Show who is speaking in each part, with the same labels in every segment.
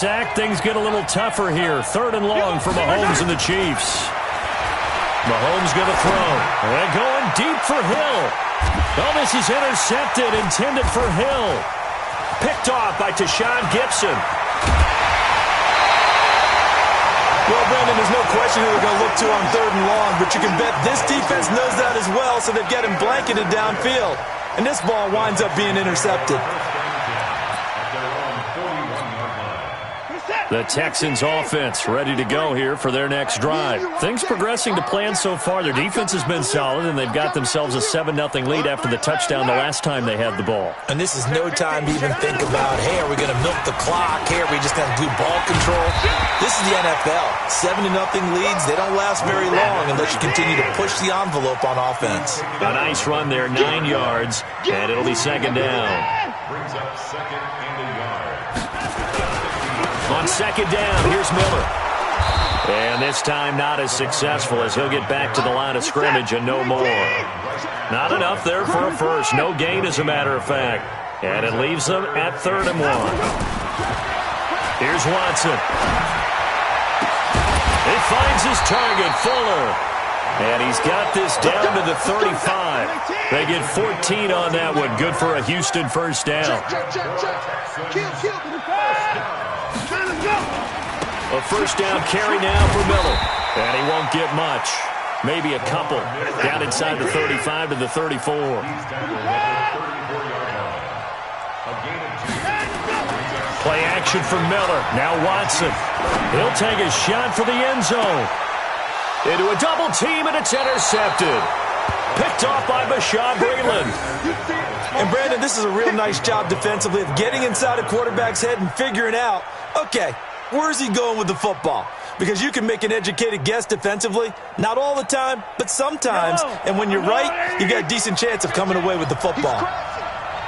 Speaker 1: Sack, things get a little tougher here. 3rd and long for Mahomes and the Chiefs. Mahomes going to throw. And going deep for Hill. Oh, this is intercepted, intended for Hill. Picked off by Tashawn Gibson.
Speaker 2: Well, Brandon, there's no question who they're going to look to on 3rd and long, but you can bet this defense knows that as well, so they get him blanketed downfield. And this ball winds up being intercepted.
Speaker 1: The Texans offense ready to go here for their next drive. Things progressing to plan so far. Their defense has been solid, and they've got themselves a 7-0 lead after the touchdown the last time they had the ball.
Speaker 2: And this is no time to even think about, hey, are we going to milk the clock? Hey, are we just going to do ball control? This is the NFL. 7-0 leads, they don't last very long unless you continue to push the envelope on offense.
Speaker 1: A nice run there, 9 yards, and it'll be 2nd down.
Speaker 3: Brings up 2nd and a yard.
Speaker 1: On 2nd down, here's Miller. And this time not as successful as he'll get back to the line of scrimmage and no more. Not enough there for a first. No gain, as a matter of fact. And it leaves them at 3rd and 1. Here's Watson. He finds his target, Fuller. And he's got this down to the 35. They get 14 on that one. Good for a Houston first down. A first down carry now for Miller. And he won't get much. Maybe a couple. Down inside the 35 to the 34. Play action for Miller. Now Watson. He'll take a shot for the end zone. Into a double team, and it's intercepted. Picked off by Bashaud Breeland.
Speaker 2: And Brandon, this is a real nice job defensively of getting inside a quarterback's head and figuring out, okay, where's he going with the football? Because you can make an educated guess defensively. Not all the time, but sometimes. And when you're right, you got a decent chance of coming away with the football.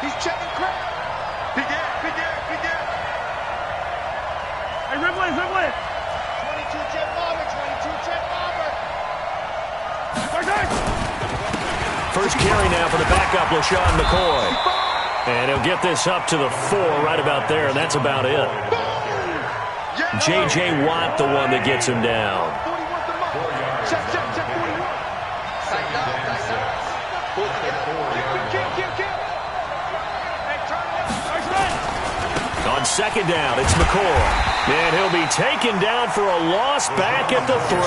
Speaker 4: He's checking crap. Big air. Hey, Ripley. 22 jet bomber, 22 jet bomber.
Speaker 1: First carry now for the backup, LaShawn McCoy. And he'll get this up to the 4 right about there, and that's about it. J.J. Watt, the one that gets him down.
Speaker 4: Check 41.
Speaker 1: On 2nd down, it's McCoy. And he'll be taken down for a loss back at the 3.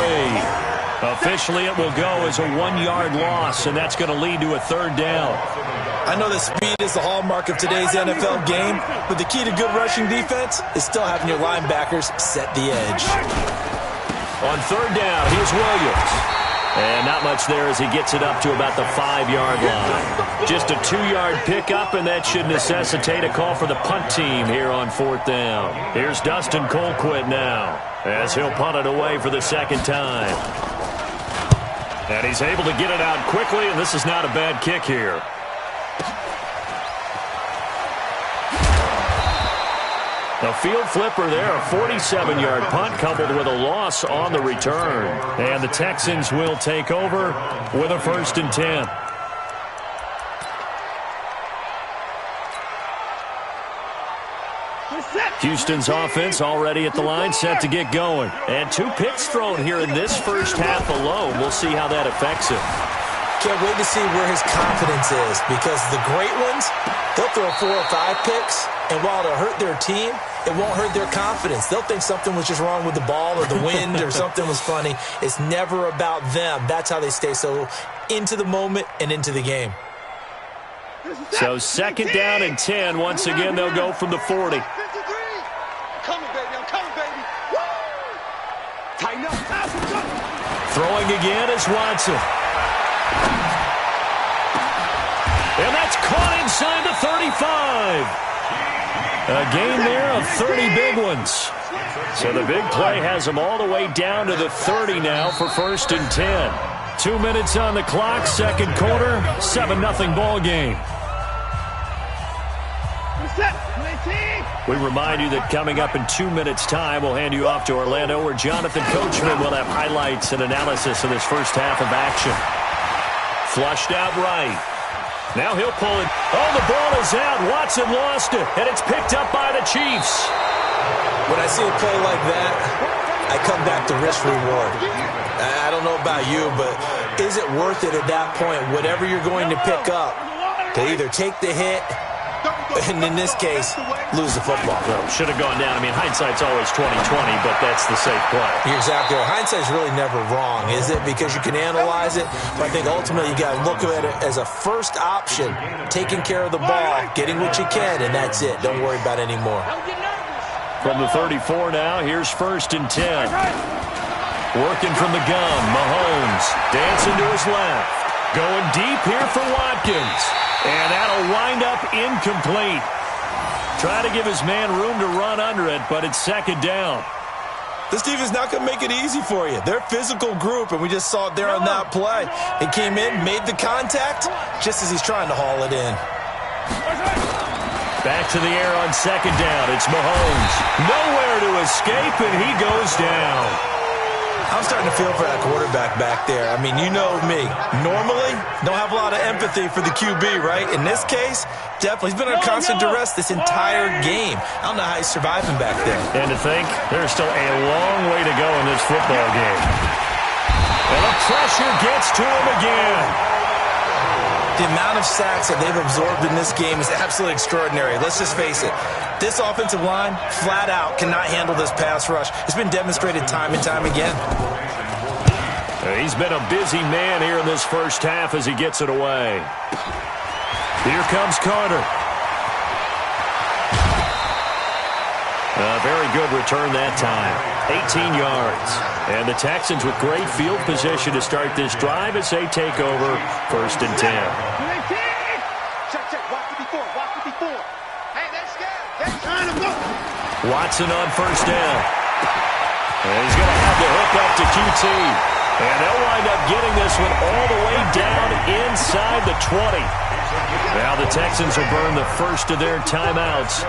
Speaker 1: Officially, it will go as a 1-yard loss, and that's going to lead to a 3rd down.
Speaker 2: I know that speed is the hallmark of today's NFL game, but the key to good rushing defense is still having your linebackers set the edge.
Speaker 1: On 3rd down, here's Williams. And not much there as he gets it up to about the 5-yard line. Just a 2-yard pickup, and that should necessitate a call for the punt team here on 4th down. Here's Dustin Colquitt now as he'll punt it away for the 2nd time. And he's able to get it out quickly, and this is not a bad kick here. A field flipper there, a 47-yard punt coupled with a loss on the return. And the Texans will take over with a 1st and 10. Houston's offense already at the line, set to get going. And 2 picks thrown here in this first half alone. We'll see how that affects him.
Speaker 2: Can't wait to see where his confidence is, because the great ones, they'll throw 4 or 5 picks, and while it'll hurt their team, it won't hurt their confidence. They'll think something was just wrong with the ball or the wind or something was funny. It's never about them. That's how they stay so into the moment and into the game.
Speaker 1: So 2nd down and 10. Once again, they'll go from the 40.
Speaker 4: I'm coming, baby. Woo! Tighten up.
Speaker 1: Throwing again is Watson. And that's caught inside the 35. A gain there of 30 big ones. So the big play has them all the way down to the 30 now for 1st and 10. 2 minutes on the clock, 2nd quarter, 7-0 ball game. We remind you that coming up in 2 minutes' time, we'll hand you off to Orlando, where Jonathan Coachman will have highlights and analysis of this first half of action. Flushed out right. Now he'll pull it. Oh, the ball is out. Watson lost it, and it's picked up by the Chiefs.
Speaker 2: When I see a play like that, I come back to risk reward. I don't know about you, but is it worth it at that point, whatever you're going to pick up, to either take the hit, and in this case, lose the football?
Speaker 1: Well, should have gone down. I mean, hindsight's always 20/20, but that's the safe play.
Speaker 2: You're exactly right. Hindsight's really never wrong, is it? Because you can analyze it, but I think ultimately you got to look at it as a first option, taking care of the ball, getting what you can, and that's it. Don't worry about any more.
Speaker 1: From the 34 now, here's 1st and 10. Working from the gun, Mahomes dancing to his left. Going deep here for Watkins. And that'll wind up incomplete. Try to give his man room to run under it, but it's 2nd down.
Speaker 2: This defense not going to make it easy for you. They're a physical group, and we just saw it there on that play. He came in, made the contact, just as he's trying to haul it in.
Speaker 1: Back to the air on 2nd down. It's Mahomes. Nowhere to escape, and he goes down.
Speaker 2: I'm starting to feel for that quarterback back there. I mean, you know me. Normally, don't have a lot of empathy for the QB, right? In this case, definitely. He's been under constant duress this entire game. I don't know how he's surviving back there.
Speaker 1: And to think, there's still a long way to go in this football game. And the pressure gets to him again.
Speaker 2: The amount of sacks that they've absorbed in this game is absolutely extraordinary. Let's just face it. This offensive line, flat out, cannot handle this pass rush. It's been demonstrated time and time again.
Speaker 1: He's been a busy man here in this first half as he gets it away. Here comes Carter. A very good return that time. 18 yards. And the Texans with great field position to start this drive as they take over 1st and 10.
Speaker 4: Check, check. Watch 54. Watch 54. Hey, they're scared. They're trying to go.
Speaker 1: Watson on 1st down. And he's going to have to hook up to QT. And they'll wind up getting this one all the way down inside the 20. Now the Texans will burn the first of their timeouts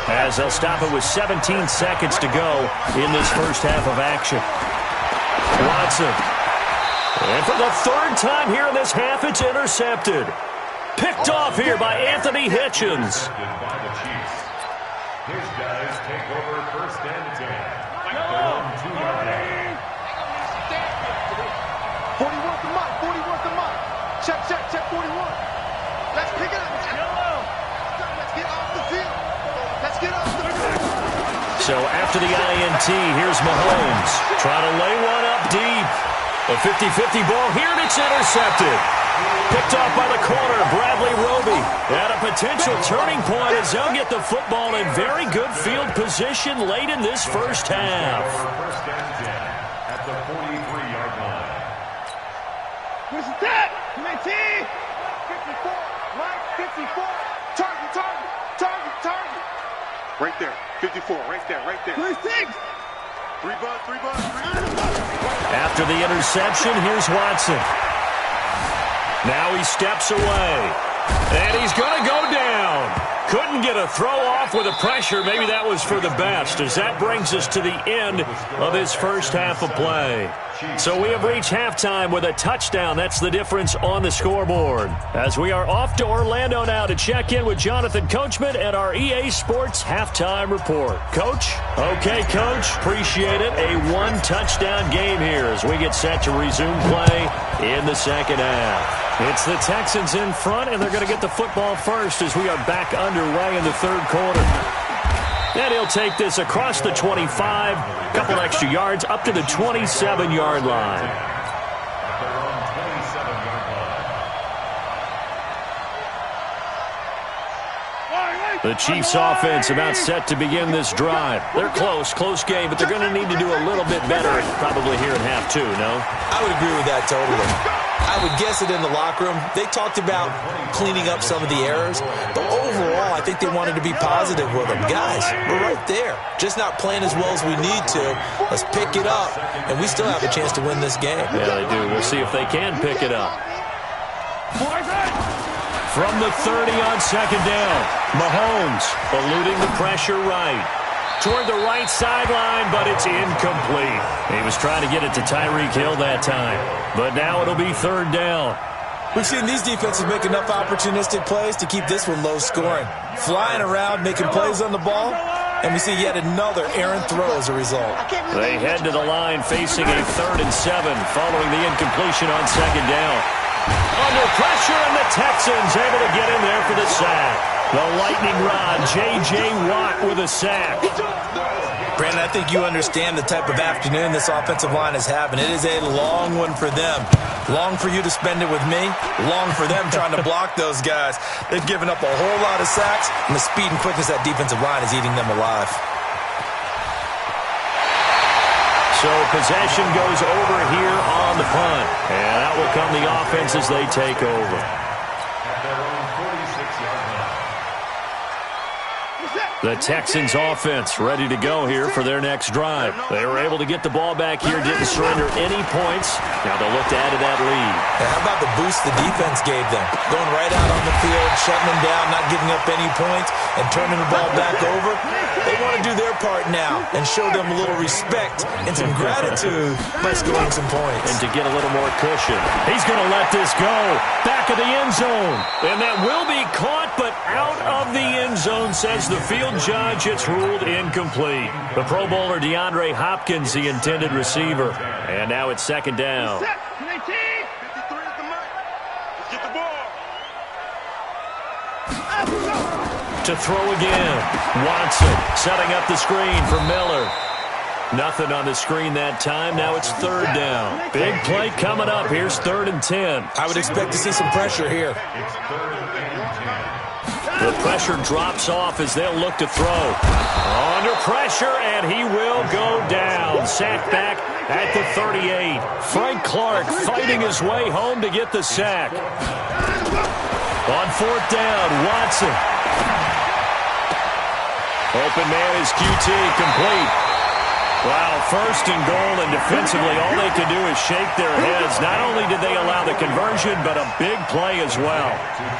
Speaker 1: as they'll stop it with 17 seconds to go in this first half of action. Watson. And for the 3rd time here in this half, it's intercepted. Picked off here by Anthony Hitchens.
Speaker 3: His guys take over 1st and 10. They're on 2-yard line.
Speaker 4: 41 to Mike. 41 to Mike. Check, check, check. 41. Let's pick it up. Let's get off the field. Let's get off the field.
Speaker 1: So after the INT, here's Mahomes. Trying to lay one up deep. A 50-50 ball here, and it's intercepted. Picked off by the corner, Bradley Roby. At a potential turning point as they'll get the football in very good field position late in this first half.
Speaker 3: 1st and 10 at the 43-yard line.
Speaker 4: Where's the tap? Command 54. Mike, 54. Target, target, target, target. Right there. 54. Right there, right there. 36. 3 bucks, 3 bucks, 3 bucks.
Speaker 1: After the interception, here's Watson. Now he steps away. And he's going to go down. Couldn't get a throw off with the pressure. Maybe that was for the best, as that brings us to the end of this first half of play. So we have reached halftime with a touchdown. That's the difference on the scoreboard. As we are off to Orlando now to check in with Jonathan Coachman and our EA Sports halftime report. Coach? Okay, Coach. Appreciate it. A 1-touchdown game here as we get set to resume play in the second half. It's the Texans in front, and they're going to get the football first as we are back underway in the 3rd quarter. And he'll take this across the 25, a couple extra yards, up to the 27-yard line.
Speaker 3: They're on 27-yard line.
Speaker 1: The Chiefs' offense about set to begin this drive. They're close game, but they're going to need to do a little bit better probably here in half 2, no?
Speaker 2: I would agree with that totally. I would guess it in the locker room. They talked about cleaning up some of the errors, but overall, I think they wanted to be positive with them. Guys, we're right there. Just not playing as well as we need to. Let's pick it up, and we still have a chance to win this game.
Speaker 1: Yeah, they do. We'll see if they can pick it up. From the 30 on 2nd down, Mahomes eluding the pressure right. Toward the right sideline, but it's incomplete. He was trying to get it to Tyreek Hill that time. But now it'll be 3rd down.
Speaker 2: We've seen these defenses make enough opportunistic plays to keep this one low scoring. Flying around, making plays on the ball, And we see yet another errant throw as a result.
Speaker 1: They head to the line facing a 3rd and 7 following the incompletion on 2nd down. Under pressure, and the Texans able to get in there for the sack. The lightning rod, J.J. Watt with a sack.
Speaker 2: Brandon, I think you understand the type of afternoon this offensive line is having. It is a long one for them. Long for you to spend it with me. Long for them trying to block those guys. They've given up a whole lot of sacks, and the speed and quickness of that defensive line is eating them alive.
Speaker 1: So possession goes over here on the punt. And out will come the offense as they take over. The Texans offense ready to go here for their next drive. They were able to get the ball back here, didn't surrender any points. Now they'll look to add to that lead.
Speaker 2: And how about the boost the defense gave them? Going right out on the field, shutting them down, not giving up any points, and turning the ball back over. They want to do their part now and show them a little respect and some gratitude by scoring some points.
Speaker 1: And to get a little more cushion. He's going to let this go. Back of the end zone. And that will be caught, but out of the end zone, says the field judge. It's ruled incomplete. The Pro Bowler DeAndre Hopkins, the intended receiver. And now it's 2nd down. To throw again. Watson setting up the screen for Miller. Nothing on the screen that time. Now it's 3rd down. Big play coming up. Here's 3rd and 10.
Speaker 2: I would expect to see some pressure here.
Speaker 1: The pressure drops off as they'll look to throw. Under pressure, and he will go down. Sacked back at the 38. Frank Clark fighting his way home to get the sack. On 4th down, Watson. Open man is QT, complete. Wow, 1st and goal, and defensively all they can do is shake their heads. Not only did they allow the conversion, but a big play as well.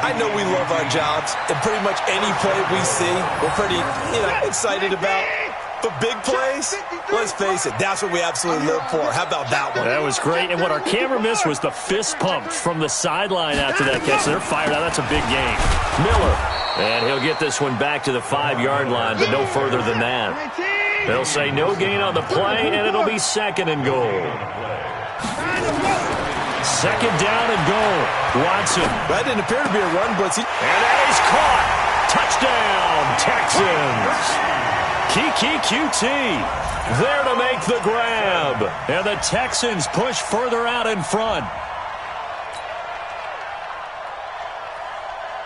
Speaker 2: I know we love our jobs, and pretty much any play we see, we're pretty, excited about. But big plays, let's face it, that's what we absolutely live for. How about that one?
Speaker 1: That was great, and what our camera missed was the fist pump from the sideline after that catch. They're fired out. That's a big game. Miller, and he'll get this one back to the 5-yard line, but no further than that. They'll say no gain on the play, and it'll be 2nd and goal. 2nd down and goal. Watson.
Speaker 2: That didn't appear to be a run blitz.
Speaker 1: And that is caught. Touchdown, Texans. Kiki QT there to make the grab. And the Texans push further out in front.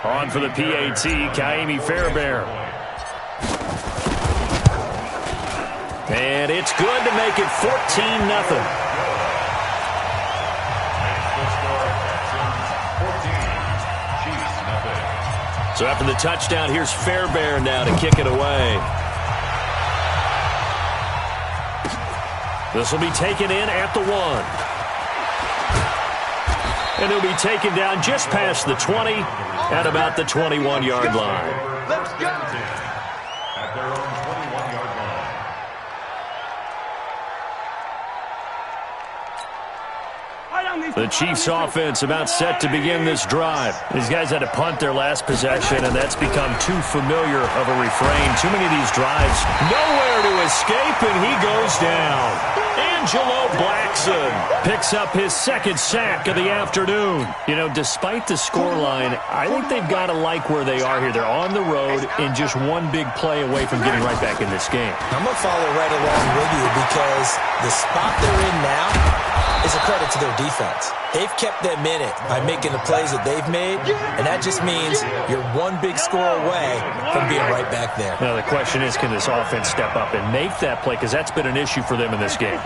Speaker 1: On for the PAT, Kaimi Fairbairn. And it's good to make it 14-0. So after the touchdown, here's Fairbairn now to kick it away. This will be taken in at the 1. And he'll be taken down just past the 20 at about the 21-yard line.
Speaker 4: Let's go.
Speaker 3: At their own 21-yard line.
Speaker 1: The Chiefs offense about set to begin this drive. These guys had to punt their last possession, and that's become too familiar of a refrain. Too many of these drives, nowhere to escape, and he goes down. Angelo Blackson picks up his 2nd sack of the afternoon. Despite the scoreline, I think they've got to like where they are here. They're on the road and just one big play away from getting right back in this game.
Speaker 2: I'm going to follow right along with you because the spot they're in now is a credit to their defense. They've kept them in it by making the plays that they've made, and that just means you're one big score away from being right back there.
Speaker 1: Now, the question is, can this offense step up and make that play? Because that's been an issue for them in this game.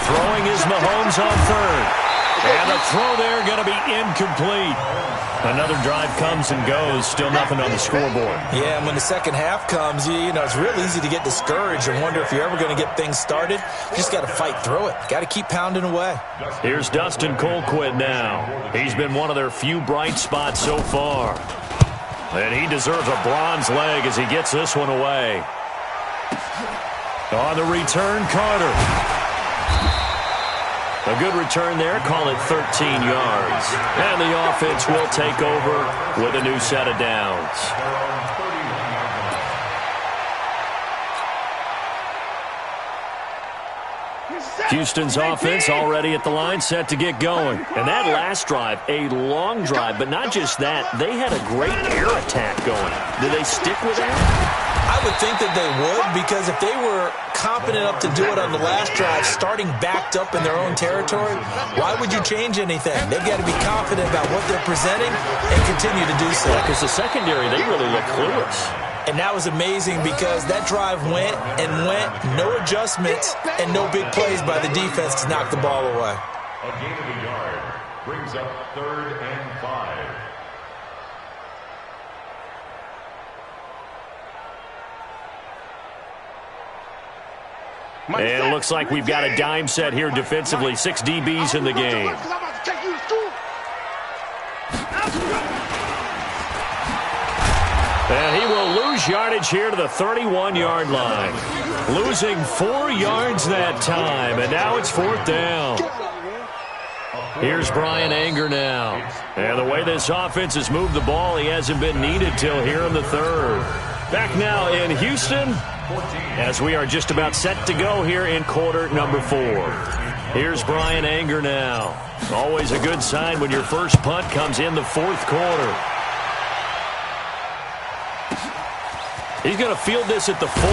Speaker 1: Throwing is Mahomes on 3rd. And the throw there going to be incomplete. Another drive comes and goes. Still nothing on the scoreboard.
Speaker 2: Yeah, and when the second half comes, it's real easy to get discouraged and wonder if you're ever going to get things started. You just got to fight through it. Got to keep pounding away.
Speaker 1: Here's Dustin Colquitt now. He's been one of their few bright spots so far. And he deserves a bronze leg as he gets this one away. On the return, Carter. A good return there, call it 13 yards. And the offense will take over with a new set of downs. Houston's offense already at the line, set to get going. And that last drive, a long drive, but not just that. They had a great air attack going. Do they stick with that?
Speaker 2: I would think that they would, because if they were competent enough to do it on the last drive, starting backed up in their own territory, why would you change anything? They've got to be confident about what they're presenting and continue to do so.
Speaker 1: Because the secondary, they really look clueless.
Speaker 2: And that was amazing because that drive went and went, no adjustments and no big plays by the defense to knock the ball away.
Speaker 3: A gain of a yard brings up 3rd and 5.
Speaker 1: And it looks like we've got a dime set here defensively. 6 DBs in the game. And he will lose yardage here to the 31-yard line. Losing 4 yards that time, and now it's 4th down. Here's Brian Anger now. And the way this offense has moved the ball, he hasn't been needed till here in the 3rd. Back now in Houston, as we are just about set to go here in quarter number 4. Here's Brian Anger now. Always a good sign when your first punt comes in the 4th quarter. He's going to field this at the 4.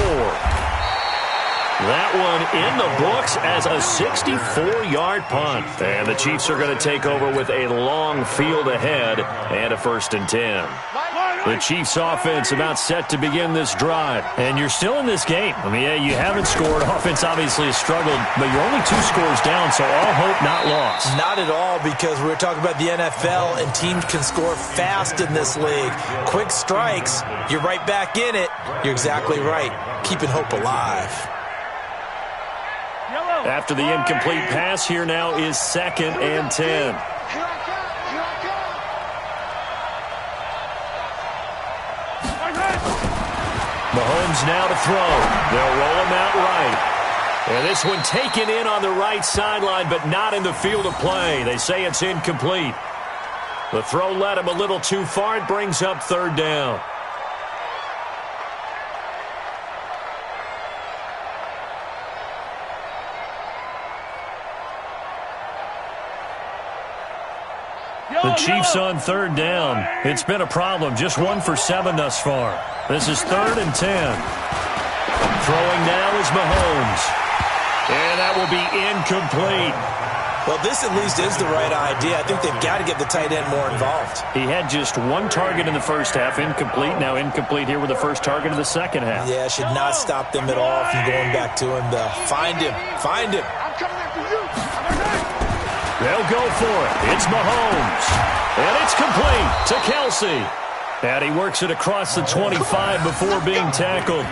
Speaker 1: That one in the books as a 64-yard punt. And the Chiefs are going to take over with a long field ahead and a 1st and 10. The Chiefs offense about set to begin this drive. And you're still in this game. I mean, yeah, you haven't scored. Offense obviously has struggled, but you're only 2 scores down, so all hope not lost.
Speaker 2: Not at all, because we're talking about the NFL, and teams can score fast in this league. Quick strikes, you're right back in it. You're exactly right. Keeping hope alive.
Speaker 1: After the incomplete pass, here now is 2nd and 10. Mahomes now to throw. They'll roll him out right. And this one taken in on the right sideline, but not in the field of play. They say it's incomplete. The throw led him a little too far. It brings up 3rd down. The Chiefs on 3rd down. It's been a problem. Just 1 for 7 thus far. This is 3rd and 10. Throwing now is Mahomes. And that will be incomplete.
Speaker 2: Well, this at least is the right idea. I think they've got to get the tight end more involved.
Speaker 1: He had just 1 target in the first half. Incomplete. Now incomplete here with the first target of the second half.
Speaker 2: Yeah, should not stop them at all from going back to him, though. Find him. Find him.
Speaker 4: I'm coming after you.
Speaker 1: They'll go for it. It's Mahomes. And it's complete to Kelsey. And he works it across the 25 before being tackled.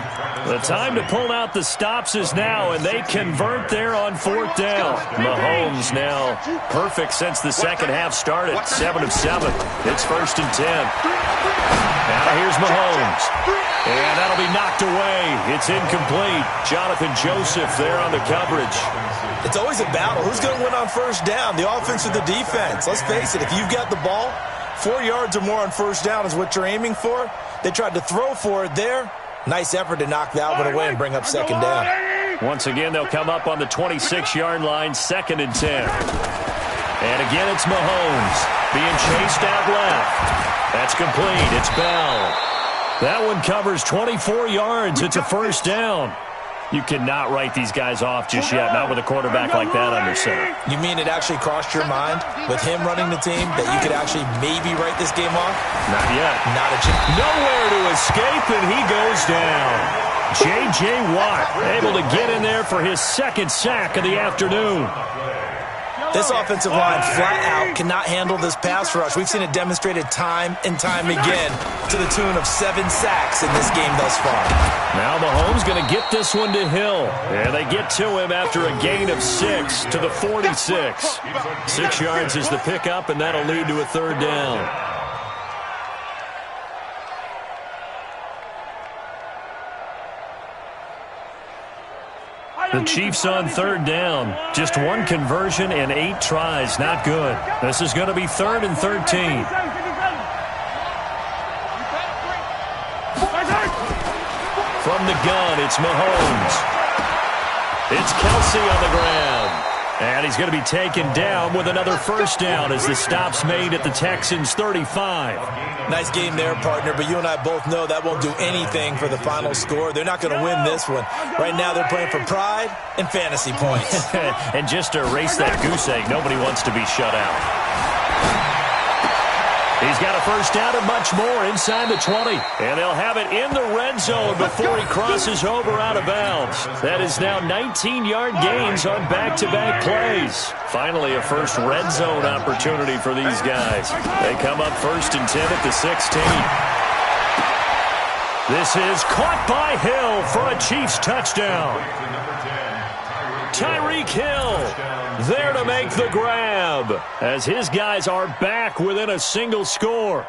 Speaker 1: The time to pull out the stops is now, and they convert there on 4th down. Mahomes now perfect since the second half started. 7 of 7. It's 1st and 10. Now here's Mahomes. And that'll be knocked away. It's incomplete. Jonathan Joseph there on the coverage.
Speaker 2: It's always a battle. Who's going to win on 1st down, the offense or the defense? Let's face it, if you've got the ball, 4 yards or more on 1st down is what you're aiming for. They tried to throw for it there. Nice effort to knock that one away and bring up 2nd down.
Speaker 1: Once again, they'll come up on the 26-yard line, 2nd and 10. And again, it's Mahomes being chased out left. That's complete. It's Bell. That one covers 24 yards. It's a 1st down. You cannot write these guys off just yet, not with a quarterback like that under center.
Speaker 2: You mean it actually crossed your mind with him running the team that you could actually maybe write this game off?
Speaker 1: Not yet.
Speaker 2: Not a chance.
Speaker 1: Nowhere to escape, and he goes down. J.J. Watt able to get in there for his 2nd sack of the afternoon.
Speaker 2: This offensive line flat out cannot handle this pass rush. We've seen it demonstrated time and time again to the tune of 7 sacks in this game thus far.
Speaker 1: Now Mahomes going to get this one to Hill. And they get to him after a gain of 6 to the 46. 6 yards is the pickup, and that'll lead to a 3rd down. The Chiefs on 3rd down. Just 1 conversion and 8 tries. Not good. This is going to be 3rd and 13. From the gun, it's Mahomes. It's Kelsey on the grab. And he's going to be taken down with another first down as the stop's made at the Texans' 35.
Speaker 2: Nice game there, partner, but you and I both know that won't do anything for the final score. They're not going to win this one. Right now they're playing for pride and fantasy points.
Speaker 1: And just to erase that goose egg, nobody wants to be shut out. He's got a first down and much more inside the 20. And they'll have it in the red zone before he crosses over out of bounds. That is now 19-yard gains on back-to-back plays. Finally, a first red zone opportunity for these guys. They come up first and 10 at the 16. This is caught by Hill for a Chiefs touchdown. Tyreek Hill there to make the grab as his guys are back within a single score.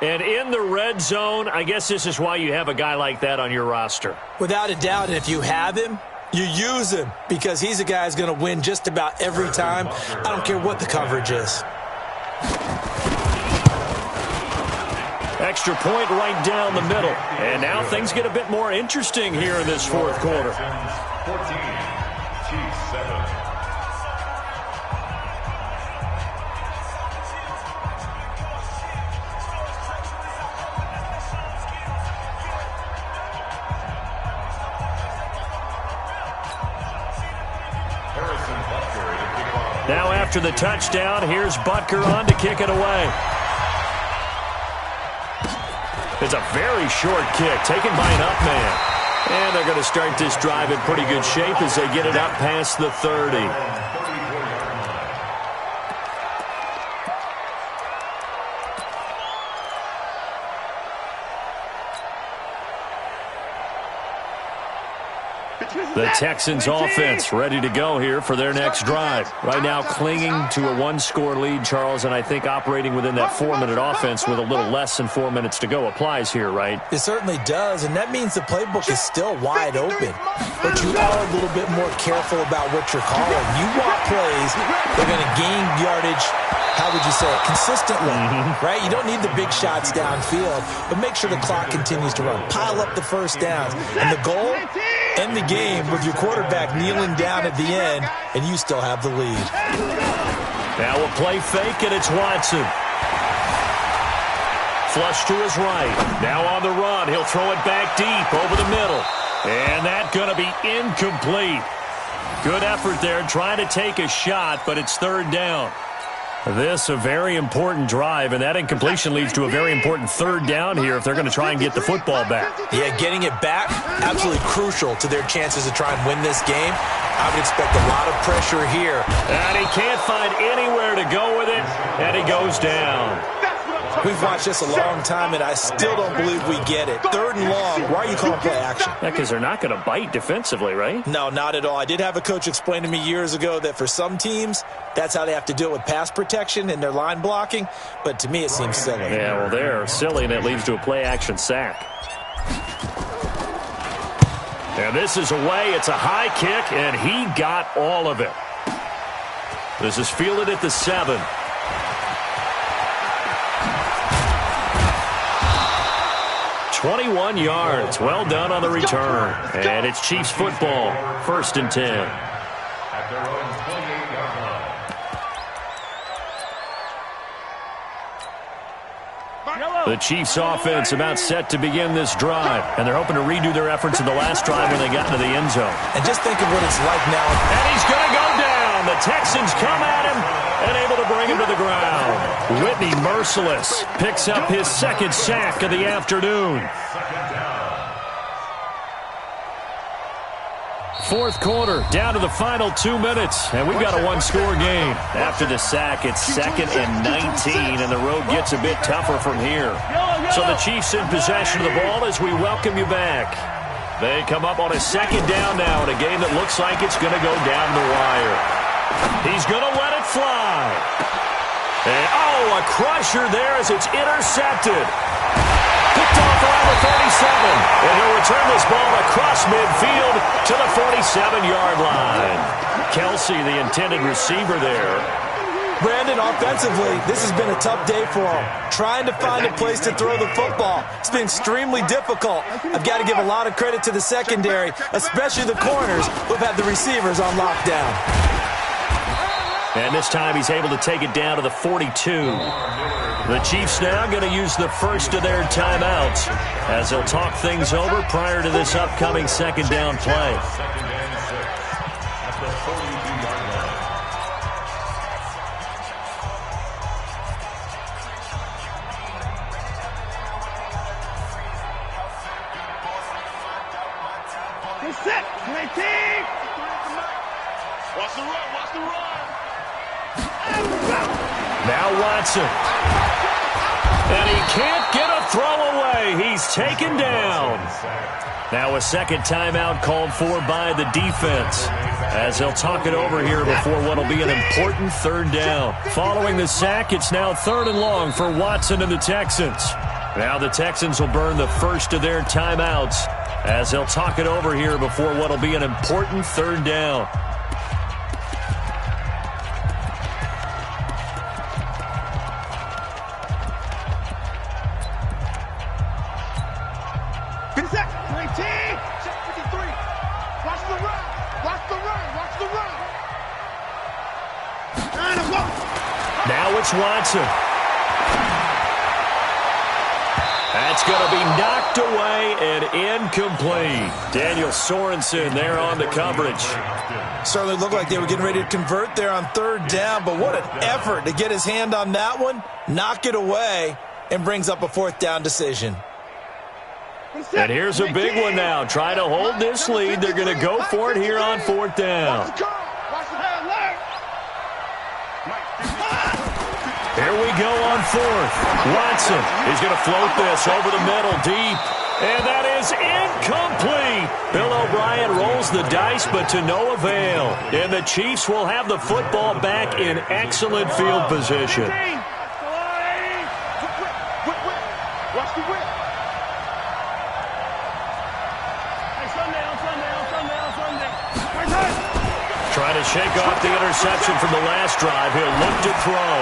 Speaker 1: And in the red zone, I guess this is why you have a guy like that on your roster.
Speaker 2: Without a doubt, and if you have him, you use him because he's a guy who's going to win just about every time. I don't care what the coverage is.
Speaker 1: Extra point right down the middle. And now things get a bit more interesting here in this fourth quarter.
Speaker 3: 14. Chiefs 7.
Speaker 1: Now after the touchdown, here's Butker on to kick it away. It's a very short kick taken by an up man. And they're going to start this drive in pretty good shape as they get it up past the 30. The Texans offense ready to go here for their next drive. Right now clinging to a one-score lead, Charles, and I think operating within that 4-minute offense with a little less than 4 minutes to go applies here, right?
Speaker 2: It certainly does, and that means the playbook is still wide open. But you are a little bit more careful about what you're calling. You want plays that are going to gain yardage, how would you say it, consistently, right? You don't need the big shots downfield, but make sure the clock continues to run. Pile up the first downs. And the goal, end the game with your quarterback kneeling down at the end, and you still have the lead.
Speaker 1: Now a play fake, and it's Watson. Flush to his right. Now on the run. He'll throw it back deep over the middle. And that's going to be incomplete. Good effort there trying to take a shot, but it's third down. This a very important drive, and that incompletion leads to a very important third down here if they're going to try and get the football back.
Speaker 2: Yeah, getting it back, absolutely crucial to their chances to try and win this game. I would expect a lot of pressure here.
Speaker 1: And he can't find anywhere to go with it, and he goes down.
Speaker 2: We've watched this a long time, and I still don't believe we get it. Third and long, why are you calling play action?
Speaker 1: Because they're not going to bite defensively, right?
Speaker 2: No, not at all. I did have a coach explain to me years ago that for some teams, that's how they have to do it with pass protection and their line blocking, but to me it seems silly.
Speaker 1: Yeah, well, they're silly, and it leads to a play-action sack. And this is away. It's a high kick, and he got all of it. This is fielded at the 7. "21 yards. Well done on the return. And it's Chiefs football. First and 10.
Speaker 3: At their own 28-yard line.
Speaker 1: The Chiefs offense about set to begin this drive. And they're hoping to redo their efforts in the last drive when they got into the end zone.
Speaker 2: And just think of what it's like now.
Speaker 1: And he's going to go down. The Texans come at him and able to bring him to the ground. Whitney Merciless picks up his second sack of the afternoon. Fourth quarter, down to the final 2 minutes, and we've got a one-score game. After the sack, it's 2nd and 19, and the road gets a bit tougher from here. So the Chiefs in possession of the ball as we welcome you back. They come up on a second down now in a game that looks like it's going to go down the wire. He's going to let it fly. And, a crusher there as it's intercepted. Picked off around the 37. And he'll return this ball across midfield to the 47-yard line. Kelsey, the intended receiver there.
Speaker 2: Brandon, offensively, this has been a tough day for him. Trying to find a place to throw the football. It's been extremely difficult. I've got to give a lot of credit to the secondary, especially the corners who've had the receivers on lockdown.
Speaker 1: And this time he's able to take it down to the 42. The Chiefs now going to use the first of their timeouts as they'll talk things over prior to this upcoming second down play.
Speaker 4: Set, 19. Watch the run, watch the run.
Speaker 1: Now Watson. And he can't get a throw away. He's taken down. Now a second timeout called for by the defense as they'll talk it over here before what will be an important third down. Following the sack, it's now 3rd and long for Watson and the Texans. Now the Texans will burn the first of their timeouts as they'll talk it over here before what will be an important third down. Now it's Watson. That's going to be knocked away and incomplete. Daniel Sorensen there on the coverage.
Speaker 2: Certainly looked like they were getting ready to convert there on 3rd down, but what an effort to get his hand on that one, knock it away, and brings up a 4th down decision.
Speaker 1: And here's a big one now. Try to hold this lead. They're going to go for it here on 4th down. Here we go on 4th. Watson is going to float this over the middle deep. And that is incomplete. Bill O'Brien rolls the dice, but to no avail. And the Chiefs will have the football back in excellent field position.
Speaker 4: Watch the whip.
Speaker 1: Trying to shake off the interception from the last drive. He'll look to throw.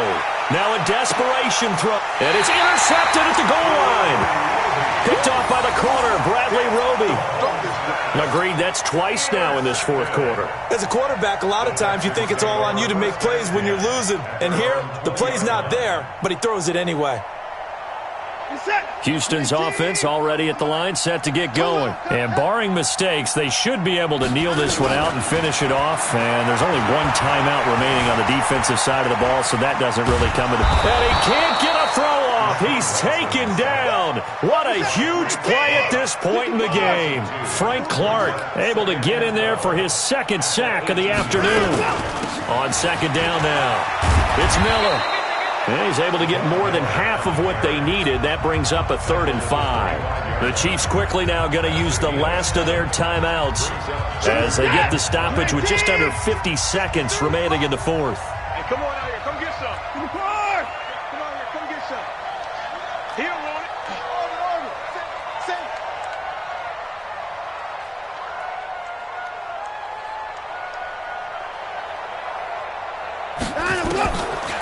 Speaker 1: Now a desperation throw. And it's intercepted at the goal line. Picked off by the corner, Bradley Roby. Agreed, that's twice now in this 4th quarter.
Speaker 2: As a quarterback, a lot of times you think it's all on you to make plays when you're losing. And here, the play's not there, but he throws it anyway.
Speaker 1: Houston's offense already at the line, set to get going. And barring mistakes, they should be able to kneel this one out and finish it off. And there's only one timeout remaining on the defensive side of the ball, so that doesn't really come into play. And he can't get a throw off. He's taken down. What a huge play at this point in the game. Frank Clark able to get in there for his 2nd sack of the afternoon. On 2nd down now, it's Miller. And he's able to get more than half of what they needed. That brings up a 3rd and 5. The Chiefs quickly now going to use the last of their timeouts as they get the stoppage with just under 50 seconds remaining in the 4th.
Speaker 4: Hey, come on out here. Come get some. Come on here. Come get some. He don't want it.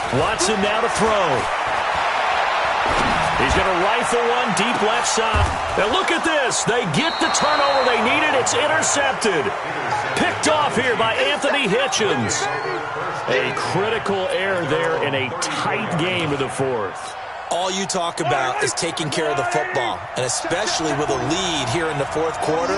Speaker 1: Watson now to throw. He's going to rifle one deep left side. Now look at this. They get the turnover they needed. It's intercepted. Picked off here by Anthony Hitchens. A critical error there in a tight game of the 4th.
Speaker 2: All you talk about is taking care of the football, and especially with a lead here in the 4th quarter,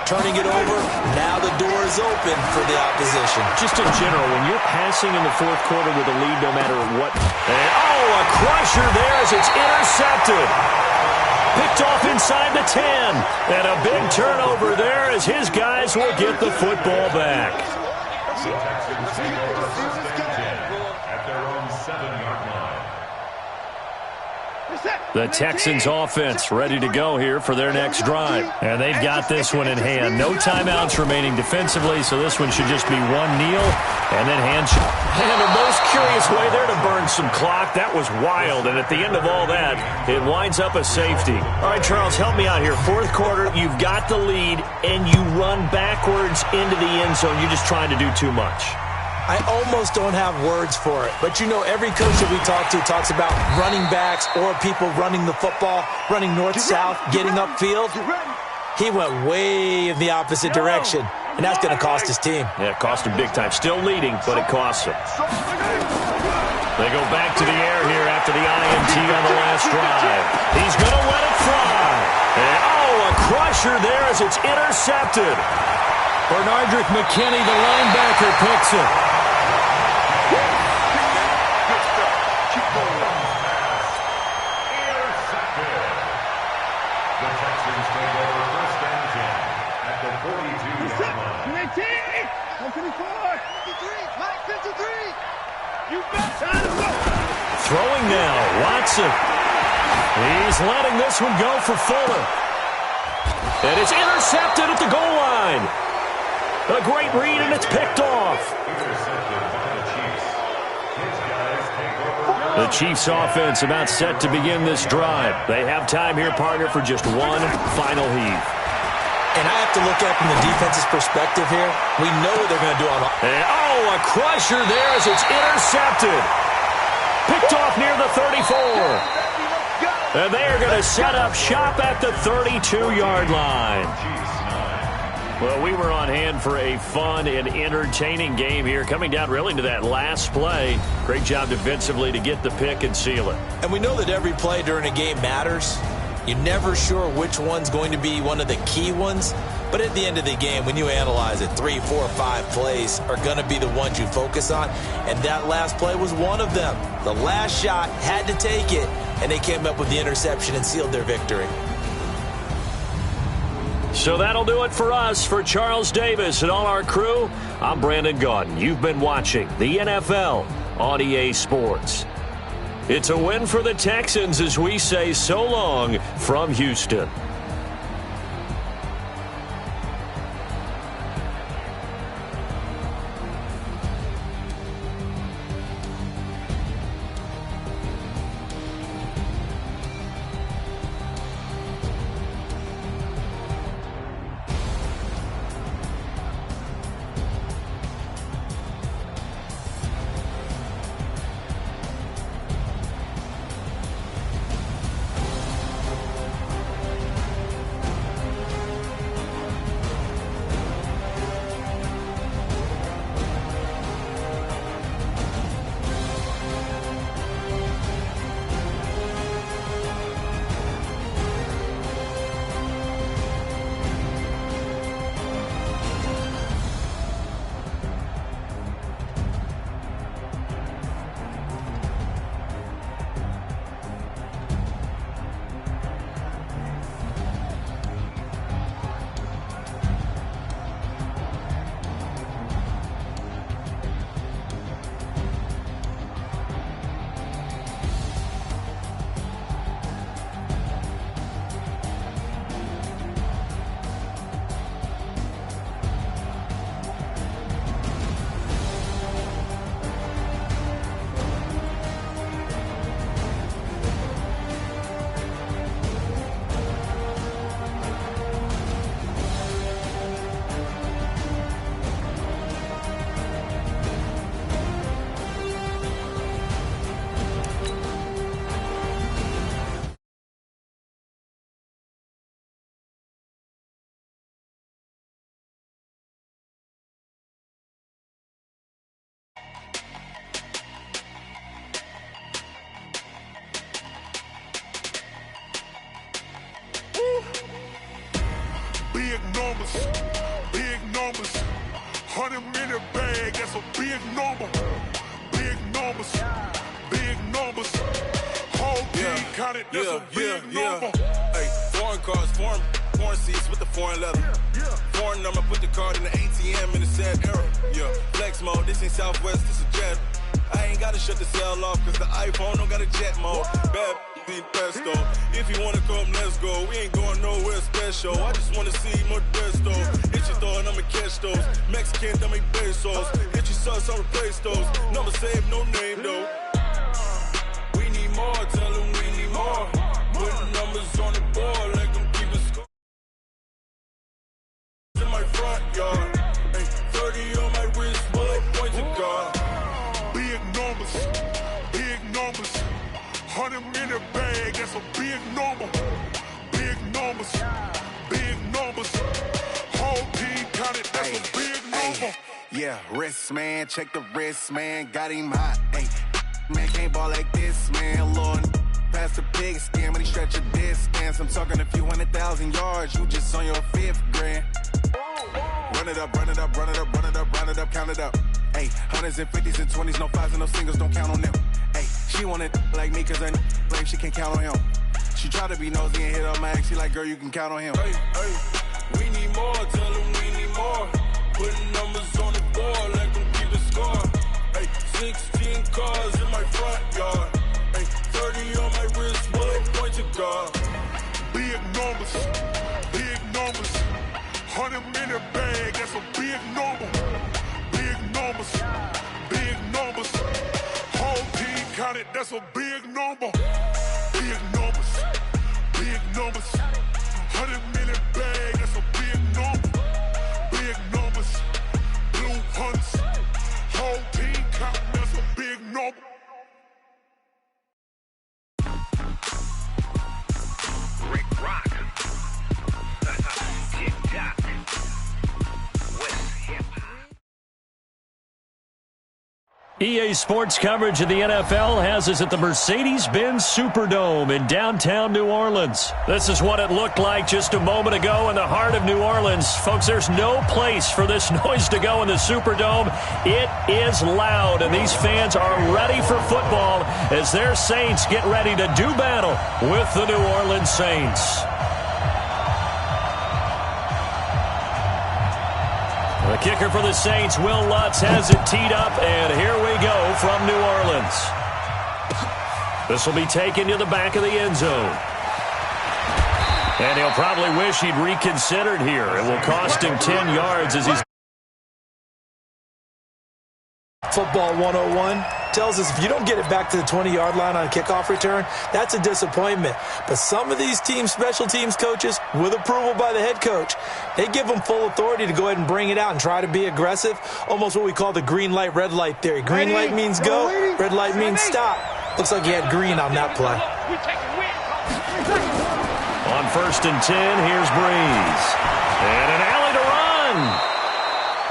Speaker 2: turning it over, now the door is open for the opposition.
Speaker 1: Just in general, when you're passing in the 4th quarter with a lead no matter what. And, oh, a crusher there as it's intercepted. Picked off inside the 10. And a big turnover there as his guys will get the football back.
Speaker 3: At their own 7-yard line.
Speaker 1: The Texans offense ready to go here for their next drive. And they've got this one in hand. No timeouts remaining defensively, so this one should just be one kneel and then handshake. And the most curious way there to burn some clock. That was wild, and at the end of all that, it winds up a safety. All right, Charles, help me out here. 4th quarter, you've got the lead, and you run backwards into the end zone. You're just trying to do too much.
Speaker 2: I almost don't have words for it. But you know, every coach that we talk to talks about running backs or people running the football, running north-south, getting upfield. He went way in the opposite direction, and that's going to cost his team.
Speaker 1: Yeah, it cost him big time. Still leading, but it costs him. They go back to the air here after the INT on the last drive. He's going to let it fly. And, a crusher there as it's intercepted.
Speaker 5: Bernardrick McKinney, the linebacker, picks it.
Speaker 3: The Texans take over first and 10 at the 42-yard line.
Speaker 4: 53, Mike 53. You bet.
Speaker 1: Throwing now, Watson. He's letting this one go for Fuller. And it's intercepted at the goal line. A great read, and it's picked off.
Speaker 3: Intercepted by the Chiefs. His guys take over.
Speaker 1: The Chiefs offense about set to begin this drive. They have time here, partner, for just one final heave.
Speaker 2: And I have to look at it from the defense's perspective here. We know what they're going to do on offense.
Speaker 1: And, a crusher there as it's intercepted. Picked off near the 34. And they are going to set up shop at the 32-yard line. Well, we were on hand for a fun and entertaining game here, coming down really to that last play. Great job defensively to get the pick and seal it.
Speaker 2: And we know that every play during a game matters. You're never sure which one's going to be one of the key ones. But at the end of the game, when you analyze it, 3, 4, 5 plays are going to be the ones you focus on. And that last play was one of them. The last shot had to take it, and they came up with the interception and sealed their victory.
Speaker 1: So that'll do it for us. For Charles Davis and all our crew, I'm Brandon Gaudin. You've been watching the NFL on EA Sports. It's a win for the Texans as we say so long from Houston.
Speaker 6: Big numbers, 100-minute bag, that's a big number. Big numbers, whole team counted, that's a big number.
Speaker 7: Hey, foreign cars, foreign seats with the foreign leather. Foreign number, put the card in the ATM in the sad era. Yeah, flex mode, this ain't Southwest, this a jet. I ain't gotta shut the cell off, cause the iPhone don't got a jet mode. Bad pesto. If you wanna come, let's go. We ain't going nowhere special. I just wanna see more Modesto. Hit your throw and I'ma catch those. Mexican, I make pesos. Hit your sauce, I'll replace those. Number saved, no name though. We need more, tell them we need more. Put numbers on the board, let them keep it score. In my front yard, 30 on my wrist, bullet point to God.
Speaker 6: big number. Big numbers. Big numbers. Whole team counted, that's a big number.
Speaker 7: Yeah, wrist, man. Check the wrist, man. Got him hot. Hey, man, can't ball like this, man. Lord, past the pig skin when he stretch a distance. I'm talking a few 100,000 yards. You just on your 5th grand. Run it up, run it up, run it up, run it up, run it up, count it up. Hey, hundreds and 50s and 20s, no 5s and no singles, don't count on them. Hey, she want it like me cause I blame she can't count on him. She try to be nosy and hit up my ex, she like, girl, you can count on him. Hey, we need more, tell them we need more. Putting numbers on the board, let them keep the score. Hey, 16 cars in my front yard. Hey, 30 on my wrist, bullet point to God.
Speaker 6: Big numbers, big numbers. 100-minute bag, that's a big number. Big numbers, big numbers. Whole team counted, that's a big number. Big numbers, big numbers. 100-minute bag, that's a big number. Big numbers, blue hunts. Whole team counting, that's a big number.
Speaker 8: Rick Rock. Tick-tock. West Hip.
Speaker 1: EA Sports coverage of the NFL has us at the Mercedes-Benz Superdome in downtown New Orleans. This is what it looked like just a moment ago in the heart of New Orleans. Folks, there's no place for this noise to go in the Superdome. It is loud, and these fans are ready for football as their Saints get ready to do battle with the New Orleans Saints. The kicker for the Saints, Will Lutz, has it teed up, and here we go from New Orleans. This will be taken to the back of the end zone. And he'll probably wish he'd reconsidered here. It will cost him 10 yards as he's...
Speaker 2: Football 101 tells us if you don't get it back to the 20-yard line on a kickoff return, that's a disappointment. But some of these teams, special teams coaches, with approval by the head coach, they give them full authority to go ahead and bring it out and try to be aggressive, almost what we call the green light, red light theory. Green light means go, red light means stop. Looks like he had green on that play.
Speaker 1: On 1st and 10, here's Breeze. And an alley to run.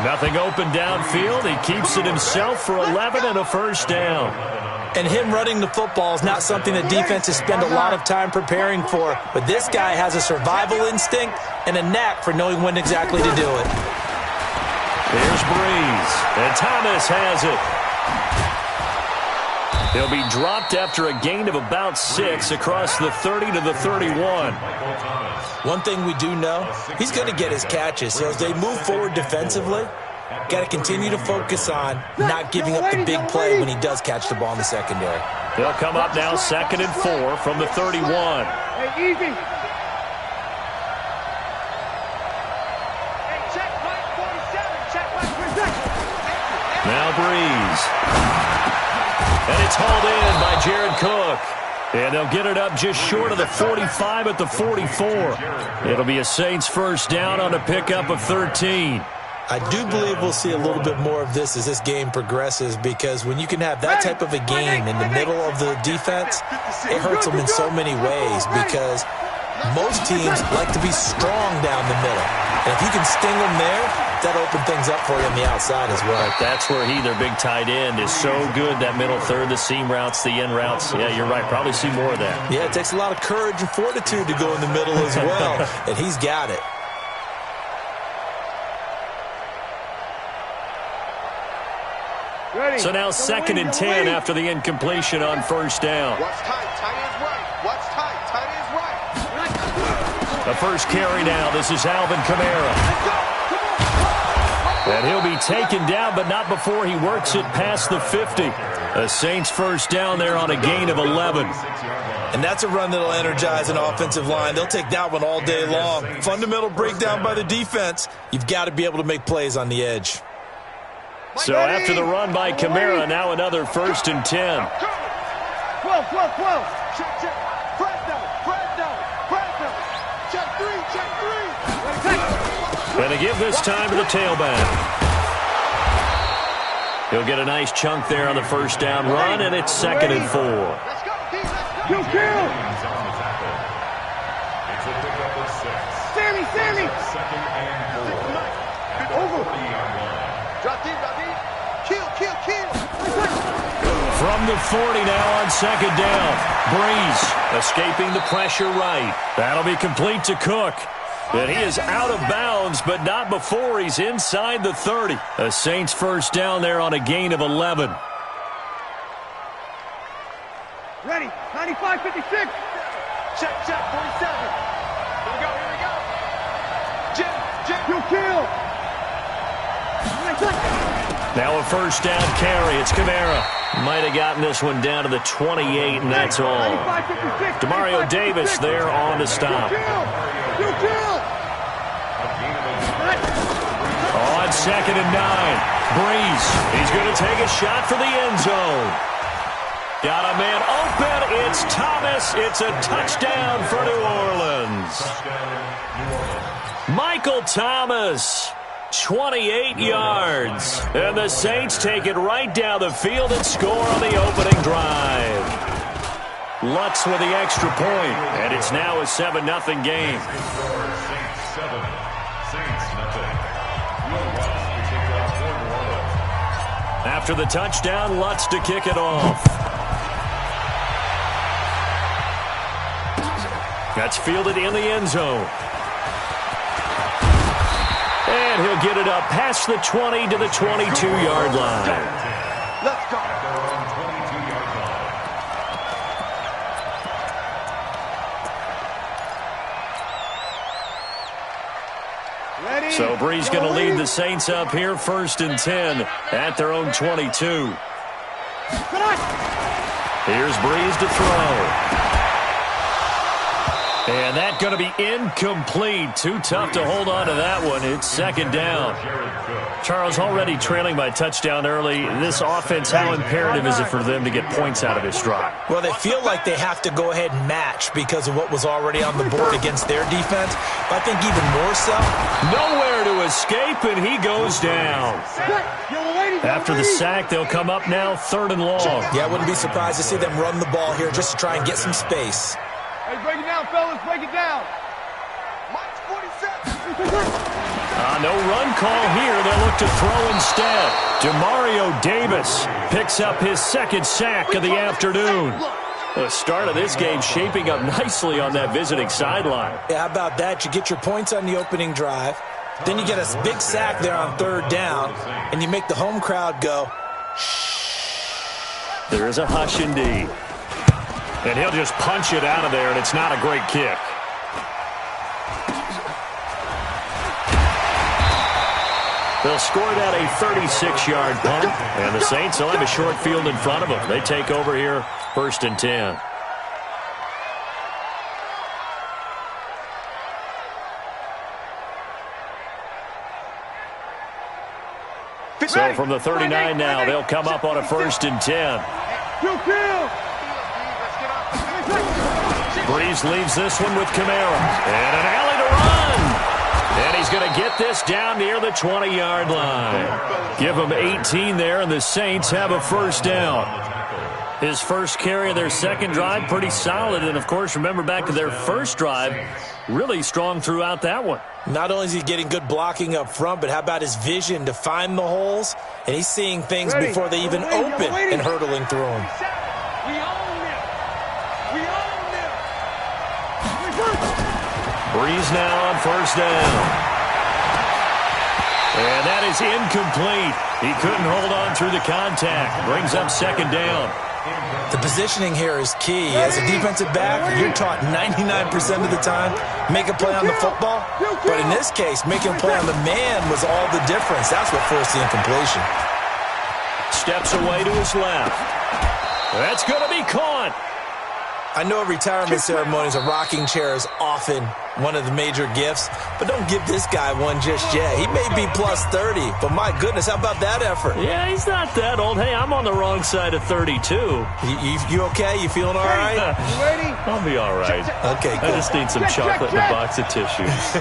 Speaker 1: Nothing open downfield. He keeps it himself for 11 and a first down.
Speaker 2: And him running the football is not something that defenses spend a lot of time preparing for. But this guy has a survival instinct and a knack for knowing when exactly to do it.
Speaker 1: Here's Breeze. And Thomas has it. He'll be dropped after a gain of about 6 across the 30 to the 31.
Speaker 2: One thing we do know, he's going to get his catches. So as they move forward defensively, got to continue to focus on not giving up the big play when he does catch the ball in the secondary.
Speaker 1: They'll come up now 2nd and 4 from the 31.
Speaker 4: Hey, easy.
Speaker 1: Now Breeze. And it's hauled in by Jared Cook. And they'll get it up just short of the 45 at the 44. It'll be a Saints first down on a pickup of 13.
Speaker 2: I do believe we'll see a little bit more of this as this game progresses, because when you can have that type of a game in the middle of the defense, it hurts them in so many ways, because most teams like to be strong down the middle. And if you can sting them there, that'll open things up for you on the outside as well.
Speaker 1: But that's where their big tight end, is so good, that middle third, the seam routes, the in routes. Yeah, you're right. Probably see more of that.
Speaker 2: Yeah, it takes a lot of courage and fortitude to go in the middle as well, and he's got it.
Speaker 1: So now 2nd and 10 after the incompletion on first down.
Speaker 4: Watch tight, tight ends right. Watch tight, tight ends right.
Speaker 1: The first carry now. This is Alvin Kamara. And he'll be taken down, but not before he works it past the 50. A Saints first down there on a gain of 11.
Speaker 2: And that's a run that'll energize an offensive line. They'll take that one all day long. Fundamental breakdown by the defense. You've got to be able to make plays on the edge.
Speaker 1: So after the run by Kamara, now another 1st and 10.
Speaker 4: 12. Check. Press down. Check 3.
Speaker 1: Going to give this time to the tailback. He'll get a nice chunk there on the first down run, and it's 2nd and 4.
Speaker 4: Let's go.
Speaker 1: from the 40 now on second down. Breeze escaping the pressure right. That'll be complete to Cook. And he is out of bounds, but not before he's inside the 30. The Saints first down there on a gain of 11.
Speaker 4: Ready, 95, 56. Check, 47. Here we go. Jim, you kill.
Speaker 1: Now a first down carry. It's Kamara. Might have gotten this one down to the 28, and that's all. Demario Davis there on the stop. On second and 9. Breeze. He's going to take a shot for the end zone. Got a man open. It's Thomas. It's a touchdown for New Orleans. Michael Thomas. 28 yards. And the Saints take it right down the field and score on the opening drive. Lutz with the extra point, and it's now a 7-0 game. After the touchdown, Lutz to kick it off. That's fielded in the end zone. And he'll get it up past the 20 to the 22-yard line.
Speaker 4: Let's go. Ready?
Speaker 1: So Breeze going to lead the Saints up here, 1st and 10 at their own 22. Here's Breeze to throw. And that's going to be incomplete. Too tough to hold on to that one. It's second down. Charles, already trailing by touchdown early. This offense, how imperative is it for them to get points out of this drive?
Speaker 2: Well, they feel like they have to go ahead and match because of what was already on the board against their defense. But I think even more so.
Speaker 1: Nowhere to escape, and he goes down. After the sack, they'll come up now 3rd and long.
Speaker 2: Yeah, I wouldn't be surprised to see them run the ball here just to try and get some space.
Speaker 4: Hey, break it down, fellas. Break it down. Mike's 47.
Speaker 1: No run call here. They'll look to throw instead. Demario Davis picks up his 2nd sack of the afternoon. The start of this game shaping up nicely on that visiting sideline.
Speaker 2: Yeah, how about that? You get your points on the opening drive. Then you get a big sack there on 3rd down. And you make the home crowd go, shh.
Speaker 1: There is a hush indeed. And he'll just punch it out of there, and it's not a great kick. They'll score that a 36-yard punt, and the Saints will have a short field in front of them. They take over here, 1st and 10. So from the 39 now, they'll come up on a 1st and 10. Breeze leaves this one with Kamara. And an alley to run. And he's going to get this down near the 20-yard line. Give him 18 there, and the Saints have a first down. His first carry of their second drive, pretty solid. And, of course, remember back to their first drive, really strong throughout that one.
Speaker 2: Not only is he getting good blocking up front, but how about his vision to find the holes? And he's seeing things before they even open and hurtling through them.
Speaker 1: Breeze now on first down. And that is incomplete. He couldn't hold on through the contact. Brings up second down.
Speaker 2: The positioning here is key. As a defensive back, you're taught 99% of the time, make a play on the football. But in this case, making a play on the man was all the difference. That's what forced the incompletion.
Speaker 1: Steps away to his left. That's going to be caught.
Speaker 2: I know retirement ceremonies, a rocking chair is often one of the major gifts, but don't give this guy one just yet. He may be plus 30, but my goodness, how about that effort?
Speaker 1: Yeah, he's not that old. Hey, I'm on the wrong side of 32.
Speaker 2: You okay? You feeling all right?
Speaker 4: You ready?
Speaker 1: I'll be all right.
Speaker 2: Okay, good.
Speaker 1: I just need some chocolate and a box of tissues.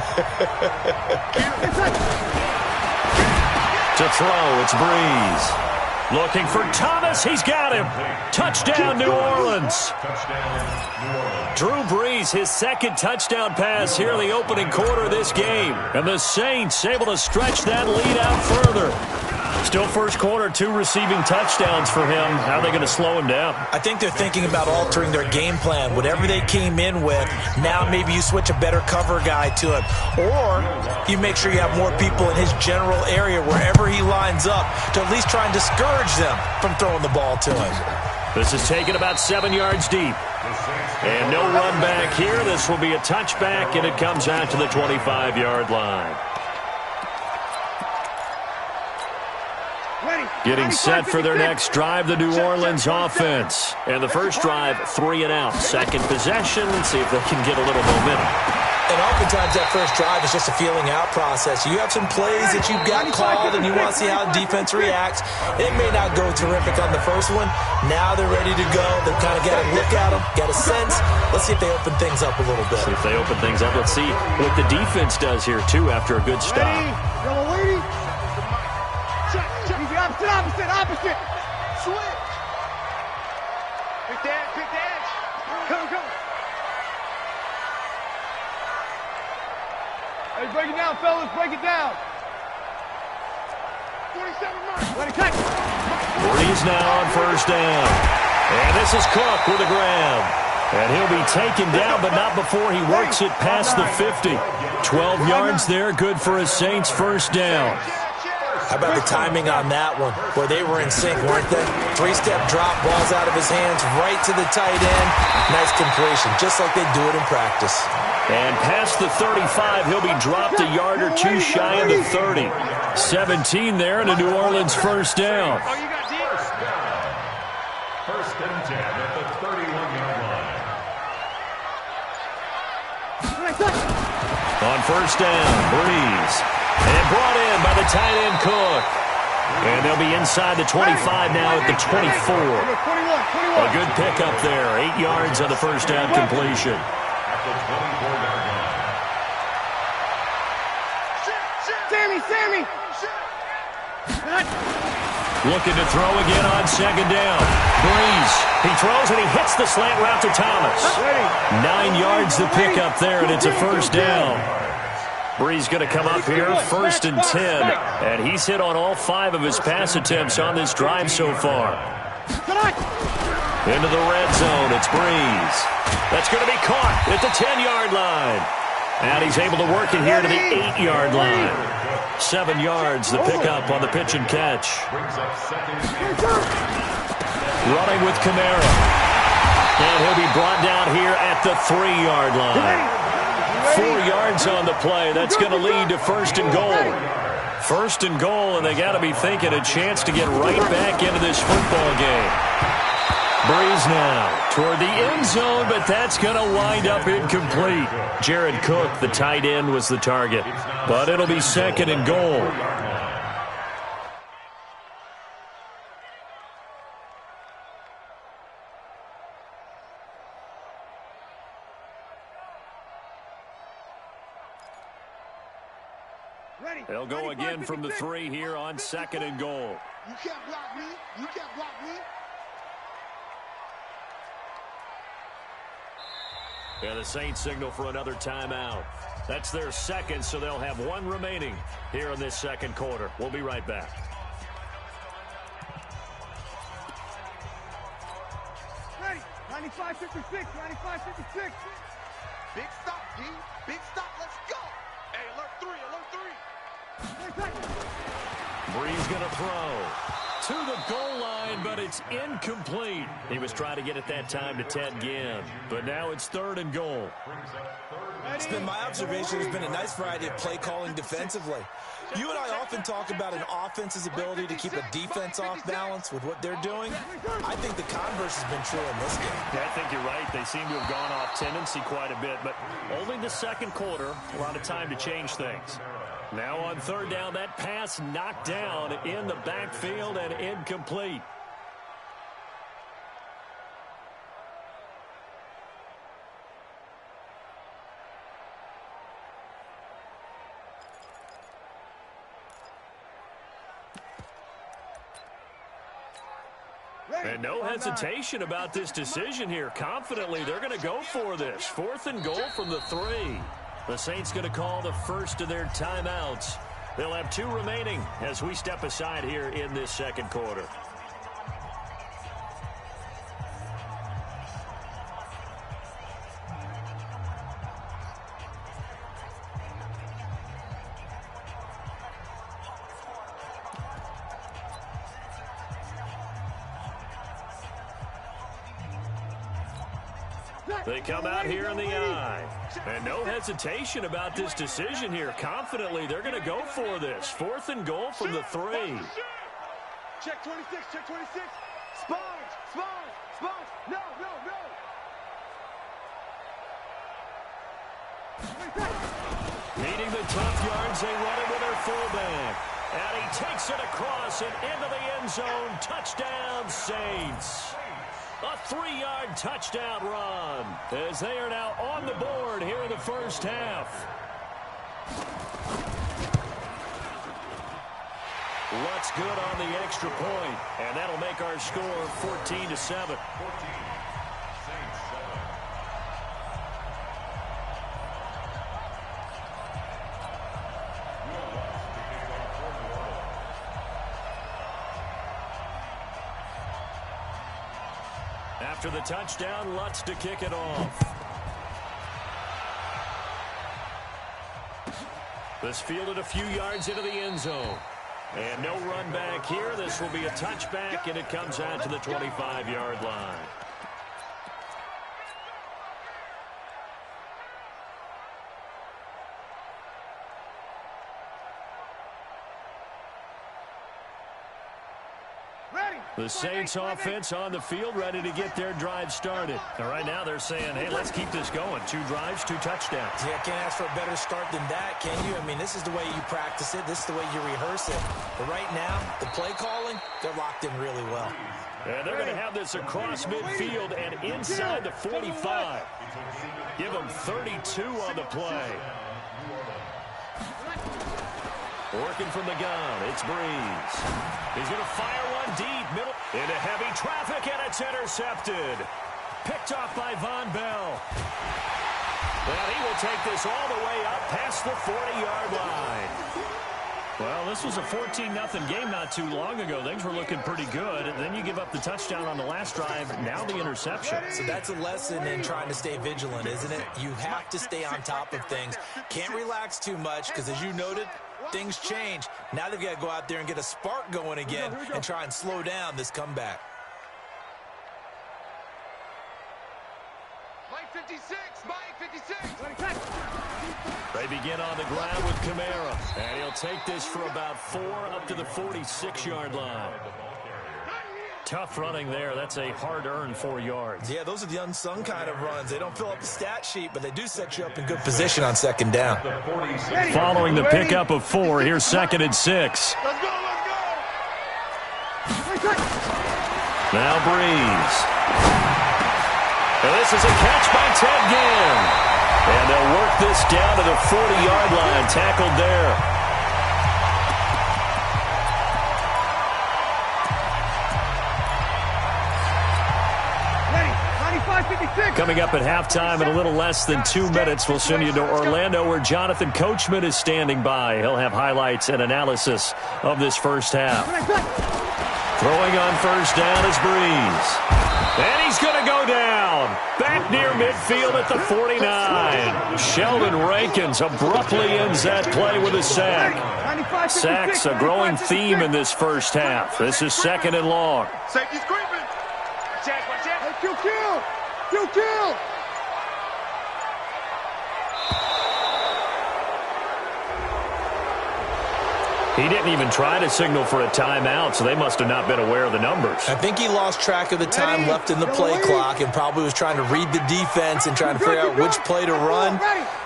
Speaker 1: To throw, it's Breeze. Looking for Thomas. He's got him. Touchdown, New Orleans. Drew Brees, his second touchdown pass here in the opening quarter of this game. And the Saints able to stretch that lead out further. Still first quarter, 2 receiving touchdowns for him. How are they going to slow him down?
Speaker 2: I think they're thinking about altering their game plan. Whatever they came in with, now maybe you switch a better cover guy to him. Or you make sure you have more people in his general area wherever he lines up to at least try and discourage them from throwing the ball to him.
Speaker 1: This is taken about 7 yards deep. And no run back here. This will be a touchback, and it comes out to the 25-yard line. Getting set for their next drive, the New Orleans offense. And the first drive, 3 and out. Second possession, let's see if they can get a little momentum.
Speaker 2: And oftentimes that first drive is just a feeling out process. You have some plays that you've got called and you want to see how the defense reacts. It may not go terrific on the first one. Now they're ready to go. They've kind of got to look at them, get a sense. Let's see if they open things up a little bit.
Speaker 1: See if they open things up. Let's see what the defense does here, too, after a good stop.
Speaker 4: Yellow lady. Opposite. Switch. Pick the edge. Come. Hey, break it down, fellas. Break it down. 47 yards. Let it cut.
Speaker 1: Breeze now on first down. And this is Cook with a grab. And he'll be taken down, but not before he works it past the 50. 12 yards there, good for a Saints first down.
Speaker 2: How about the timing on that one? Boy, they were in sync, weren't they? 3-step drop, balls out of his hands, right to the tight end. Nice completion, just like they do it in practice.
Speaker 1: And past the 35, he'll be dropped a yard or 2 shy of the 30. 17 there, and a New Orleans first down.
Speaker 3: First and 10 at the 31-yard line.
Speaker 1: On first down, Breeze. And brought in by the tight end Cook. And they'll be inside the 25 now at the 24. A good pickup there. 8 yards on the first down completion.
Speaker 3: At the 24-yard line.
Speaker 4: Sammy.
Speaker 1: Looking to throw again on second down. Breeze. He throws and he hits the slant route to Thomas. 9 yards the pickup there, and it's a first down. Breeze going to come up here, first and 10. And he's hit on all 5 of his pass attempts on this drive so far. Into the red zone, it's Breeze. That's going to be caught at the 10-yard line. And he's able to work it here to the 8-yard line. 7 yards, the pickup on the pitch and catch. Running with Kamara. And he'll be brought down here at the 3-yard line. 4 yards on the play. That's going to lead to first and goal. First and goal, and they got to be thinking a chance to get right back into this football game. Breeze now toward the end zone, but that's going to wind up incomplete. Jared Cook, the tight end, was the target. But it'll be second and goal. They'll go again from the 3 here on second and goal.
Speaker 4: You can't block me.
Speaker 1: Yeah, the Saints signal for another timeout. That's their second, so they'll have 1 remaining here in this second quarter. We'll be right back.
Speaker 4: Ready. 95-56. Big stop, D. Big stop. Let's go. Hey, alert 3.
Speaker 1: Breeze going to throw to the goal line, but it's incomplete. He was trying to get it that time to Ted Ginn, but now it's third and goal.
Speaker 2: It's been my observation there's been a nice variety of play calling defensively. You and I often talk about an offense's ability to keep a defense off balance with what they're doing. I think the converse has been true in this game.
Speaker 1: Yeah, I think you're right. They seem to have gone off tendency quite a bit, but only the second quarter, a lot of time to change things. Now on third down, that pass knocked down in the backfield and incomplete. And no hesitation about this decision here. Confidently, they're going to go for this. 4th and goal from the 3. The Saints going to call the first of their timeouts They'll have 2 remaining as we step aside here in this second quarter. They come out here in the eye. And no hesitation about this decision here. Confidently, they're going to go for this. 4th and goal from the 3.
Speaker 4: Check 26, check 26. Sponge, sponge, sponge. No, no, no.
Speaker 1: Needing the tough yards, they run it with their fullback. And he takes it across and into the end zone. Touchdown, Saints. A 3-yard touchdown run as they are now on the board here in the first half. Lutz good on the extra point, and that'll make our score 14-7. After the touchdown, Lutz to kick it off. This fielded a few yards into the end zone. And no run back here. This will be a touchback, and it comes out to the 25-yard line. The Saints offense on the field, ready to get their drive started. And right now they're saying, hey, let's keep this going. 2 drives, 2 touchdowns.
Speaker 2: Yeah, can't ask for a better start than that, can you? I mean, this is the way you practice it. This is the way you rehearse it. But right now, the play calling, they're locked in really well.
Speaker 1: And they're going to have this across midfield and inside the 45. Give them 32 on the play. Working from the gun, it's Breeze. He's going to fire one deep, middle, into heavy traffic, and it's intercepted. Picked off by Von Bell. Well, he will take this all the way up past the 40-yard line. Well, this was a 14-0 game not too long ago. Things were looking pretty good. And then you give up the touchdown on the last drive. Now the interception.
Speaker 2: So that's a lesson in trying to stay vigilant, isn't it? You have to stay on top of things. Can't relax too much because, as you noted, things change. Now they've got to go out there and get a spark going again and try and slow down this comeback.
Speaker 4: Mike 56, Mike 56.
Speaker 1: They begin on the ground with Kamara. And he'll take this for about 4 up to the 46-yard line. Tough running there. That's a hard-earned 4 yards.
Speaker 2: Yeah, those are the unsung kind of runs. They don't fill up the stat sheet, but they do set you up in good position on second down.
Speaker 1: Following the pickup of 4, here's 2nd and 6.
Speaker 4: Let's go, let's go.
Speaker 1: Now Breeze. And this is a catch by Ted Ginn. And they'll work this down to the 40-yard line. Tackled there. Coming up at halftime in a little less than 2 minutes, we'll send you to Orlando where Jonathan Coachman is standing by. He'll have highlights and analysis of this first half. Throwing on first down is Breeze. And he's going to go down. Back near midfield at the 49. Sheldon Rankins abruptly ends that play with a sack. Sacks a growing theme in this first half. This is 2nd and long.
Speaker 4: Safety's creeping. Check, check. Hey, kill. Kill.
Speaker 1: He didn't even try to signal for a timeout, so they must have not been aware of the numbers.
Speaker 2: I think he lost track of the time left in the play clock and probably was trying to read the defense and trying to figure out which play to run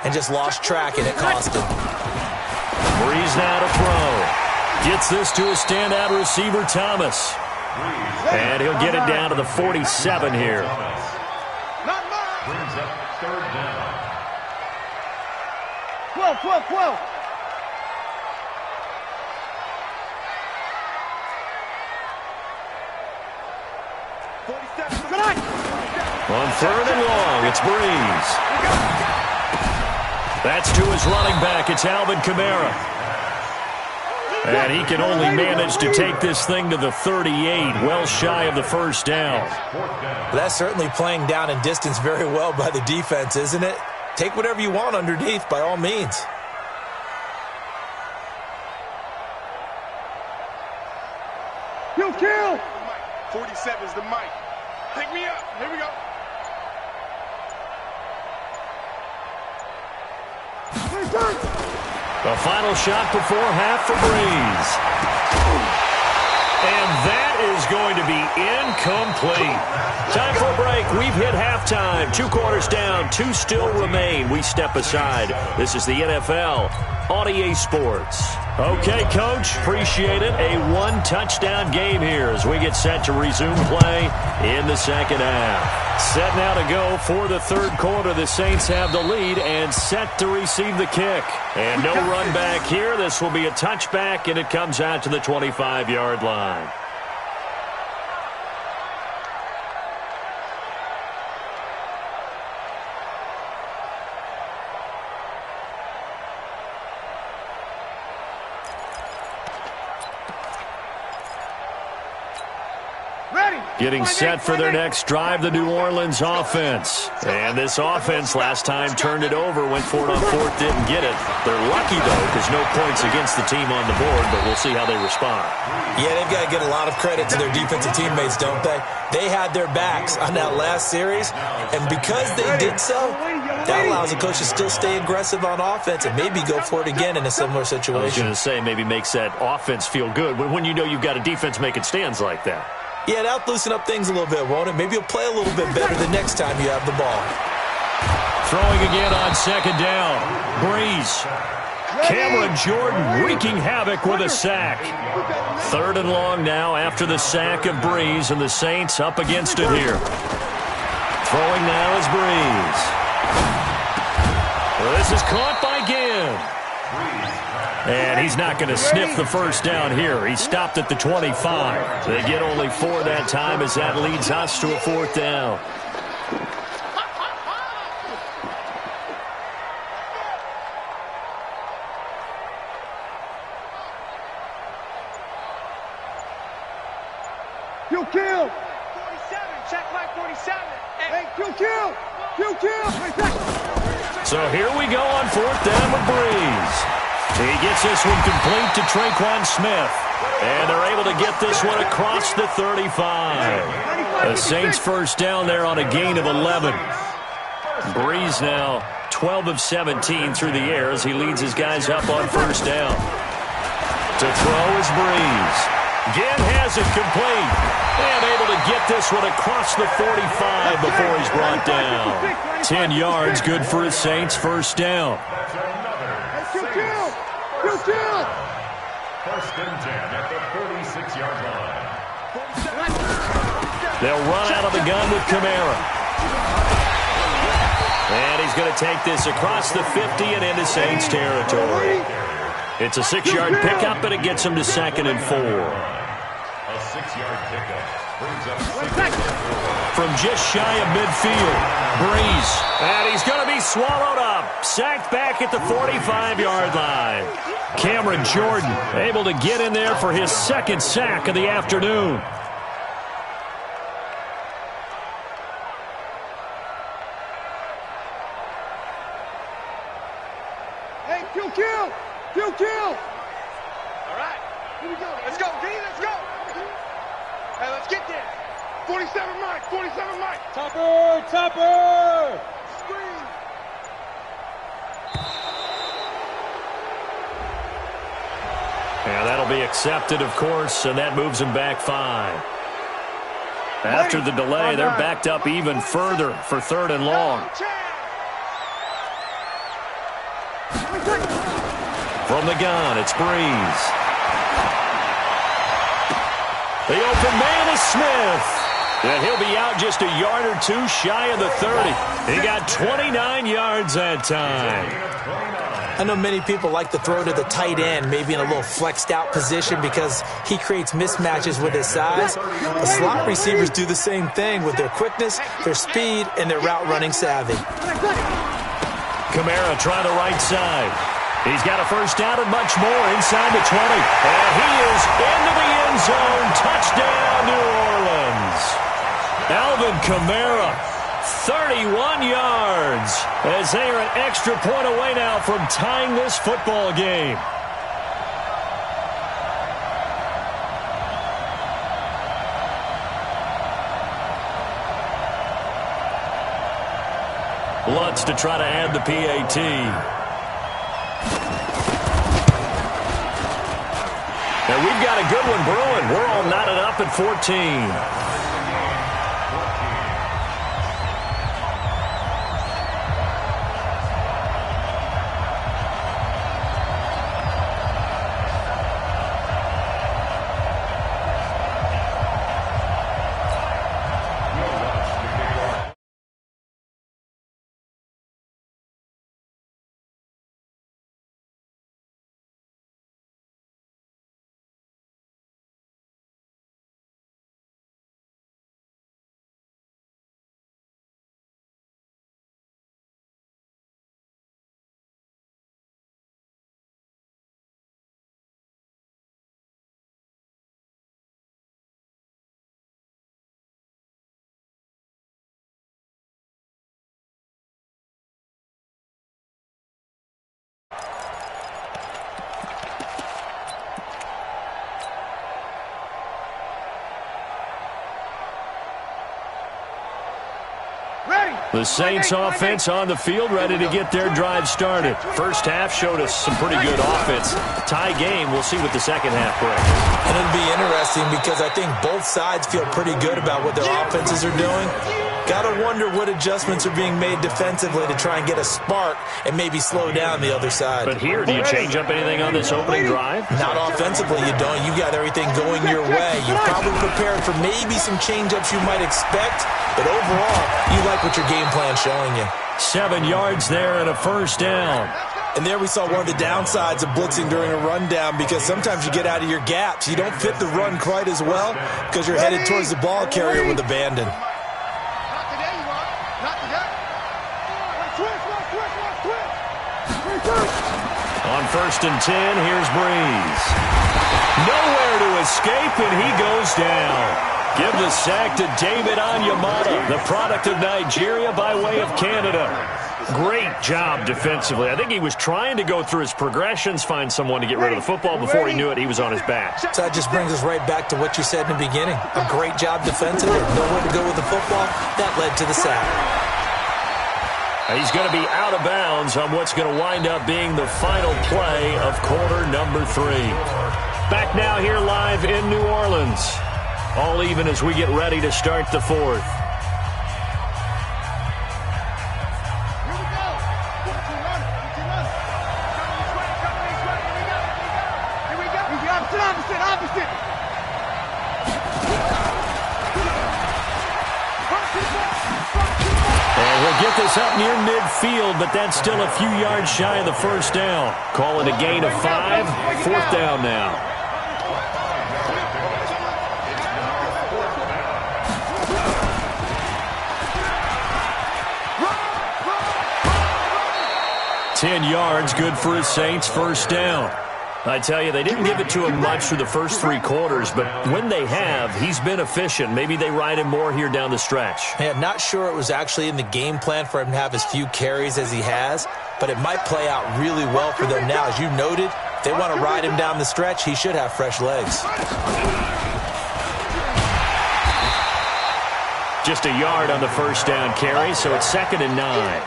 Speaker 2: and just lost track, and it cost him.
Speaker 1: Breeze now to throw. Gets this to a standout receiver, Thomas. And he'll get it down to the 47 here.
Speaker 3: Brings up 3rd down.
Speaker 4: 12.
Speaker 1: On 3rd and long, it's Breeze. That's to his running back. It's Alvin Kamara. And he can only manage to take this thing to the 38, well shy of the first down.
Speaker 2: That's certainly playing down and distance very well by the defense, isn't it? Take whatever you want underneath, by all means.
Speaker 4: You kill!
Speaker 6: 47's the mic. Pick me up. Here we go.
Speaker 1: The final shot before half for Breeze. And that is going to be incomplete. Time for a break. We've hit halftime. 2 quarters down. 2 still remain. We step aside. This is the NFL on EA Sports. Okay, Coach. Appreciate it. A 1-touchdown game here as we get set to resume play in the second half. Set now to go for the third quarter. The Saints have the lead and set to receive the kick. And no run back here. This will be a touchback, and it comes out to the 25-yard line. Getting set for their next drive, the New Orleans offense. And this offense last time turned it over, went for it on fourth, didn't get it. They're lucky, though, because no points against the team on the board, but we'll see how they respond.
Speaker 2: Yeah, they've got to get a lot of credit to their defensive teammates, don't they? They had their backs on that last series, and because they did so, that allows the coach to still stay aggressive on offense and maybe go for it again in a similar situation.
Speaker 1: I was going to say, maybe makes that offense feel good when you know you've got a defense making stands like that.
Speaker 2: Yeah, that'll loosen up things a little bit, won't it? Maybe you'll play a little bit better the next time you have the ball.
Speaker 1: Throwing again on second down. Breeze. Cameron Jordan wreaking havoc with a sack. 3rd and long now after the sack of Breeze, and the Saints up against it here. Throwing now is Breeze. Well, this is caught by Ginn. And he's not going to sniff the first down here. He stopped at the 25. They get only 4 that time as that leads us to a 4th down.
Speaker 4: You kill! 47, check like 47. Hey, you kill! You kill!
Speaker 1: So here we go on 4th down with Breeze. He gets this one complete to Traquan Smith. And they're able to get this one across the 35. The Saints first down there on a gain of 11. Breeze now 12 of 17 through the air as he leads his guys up on first down. To throw is Breeze. Ginn has it complete. And able to get this one across the 45 before he's brought down. 10 yards, good for his Saints first down.
Speaker 3: First and 10 at the 46-yard line.
Speaker 1: They'll run out of the gun with Kamara. And he's going to take this across the 50 and into Saints territory. It's a 6-yard pickup, and it gets him to 2nd and 4.
Speaker 3: A 6-yard pickup brings up 6.
Speaker 1: From just shy of midfield, Breeze. And he's going to be swallowed up. Sacked back at the 45-yard line. Cameron Jordan able to get in there for his 2nd sack of the afternoon.
Speaker 4: Hey, kill! All right, here we go. Let's go, D, let's go. Hey, let's get there. 47 Mike, 47 Mike. Topper! Screen.
Speaker 1: And that'll be accepted, of course, and that moves him back 5. After the delay, they're backed up even further for 3rd and long. From the gun, it's Breeze. The open man is Smith. And he'll be out just a yard or 2 shy of the 30. He got 29 yards that time.
Speaker 2: I know many people like to throw to the tight end, maybe in a little flexed out position because he creates mismatches with his size. The slot receivers do the same thing with their quickness, their speed, and their route running savvy.
Speaker 1: Kamara trying the right side. He's got a first down and much more inside the 20. And he is into the end zone. Touchdown, New Orleans. Alvin Kamara, 31 yards, as they are an extra point away now from tying this football game. Lutz to try to add the PAT. And we've got a good one brewing. We're all knotted up at 14. The Saints offense on the field, ready to get their drive started. First half showed us some pretty good offense. Tie game, we'll see what the second half brings.
Speaker 2: And it'll be interesting because I think both sides feel pretty good about what their offenses are doing. Got to wonder what adjustments are being made defensively to try and get a spark and maybe slow down the other side.
Speaker 1: But here, do you change up anything on this opening drive?
Speaker 2: Not offensively, you don't. You got everything going your way. You're probably prepared for maybe some change-ups you might expect, but overall, you like what your game plan's showing you.
Speaker 1: 7 yards there and a first down.
Speaker 2: And there we saw one of the downsides of blitzing during a rundown because sometimes you get out of your gaps. You don't fit the run quite as well because you're headed towards the ball carrier with abandon.
Speaker 1: On 1st and 10, here's Breeze. Nowhere to escape, and he goes down. Give the sack to David Onyemata, the product of Nigeria by way of Canada. Great job defensively. I think he was trying to go through his progressions, find someone to get rid of the football. Before he knew it, he was on his back.
Speaker 2: So that just brings us right back to what you said in the beginning. A great job defensively. Nowhere to go with the football. That led to the sack.
Speaker 1: He's going to be out of bounds on what's going to wind up being the final play of quarter number 3. Back now here live in New Orleans. All even as we get ready to start the 4th.
Speaker 4: Opposite.
Speaker 1: And we'll get this up near midfield, but that's still a few yards shy of the first down. Call it a gain of 5. 4th down now. Ten yards, good for his Saints, first down. I tell you, they didn't give it to him much for the first 3 quarters, but when they have, he's been efficient. Maybe they ride him more here down the stretch.
Speaker 2: Yeah, I'm not sure it was actually in the game plan for him to have as few carries as he has, but it might play out really well for them now. As you noted, if they want to ride him down the stretch, he should have fresh legs.
Speaker 1: Just a yard on the first down carry, so it's 2nd and 9.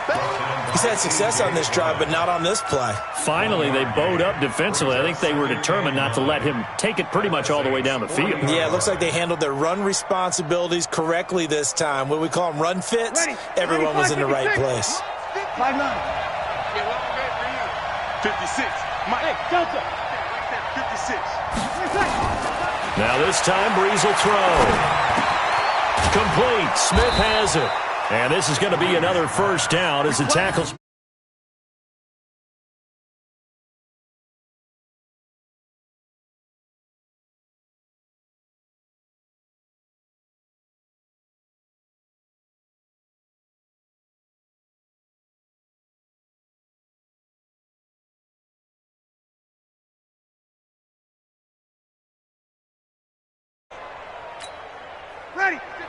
Speaker 2: He's had success on this drive, but not on this play.
Speaker 1: Finally, they bowed up defensively. I think they were determined not to let him take it pretty much all the way down the field.
Speaker 2: Yeah, it looks like they handled their run responsibilities correctly this time. What we call them run fits, everyone was in the right place.
Speaker 4: 5-9.
Speaker 6: 56.
Speaker 4: Hey, Delta.
Speaker 6: 56.
Speaker 1: Now this time, Breeze will throw. Complete. Smith has it. And this is going to be another first down as the tackles.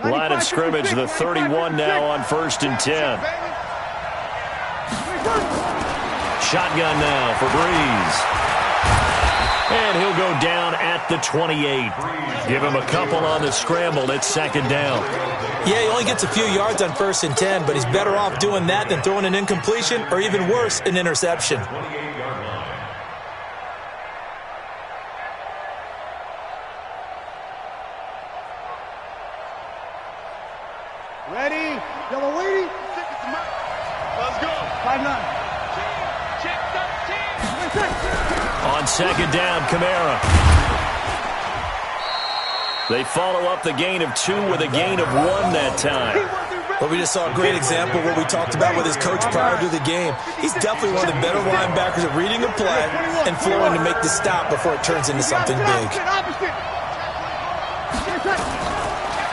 Speaker 1: Line of scrimmage, the 31 now on 1st and 10. Shotgun now for Breeze. And he'll go down at the 28. Give him a couple on the scramble. It's 2nd down.
Speaker 2: Yeah, he only gets a few yards on 1st and 10, but he's better off doing that than throwing an incompletion or even worse, an interception.
Speaker 4: Ready? Yellow lady. Let's go. 5-9.
Speaker 1: On 2nd down, Kamara. They follow up the gain of 2 with a gain of 1 that time.
Speaker 2: Well, we just saw a great example of what we talked about with his coach prior to the game. He's definitely one of the better linebackers at reading a play and flowing to make the stop before it turns into something big.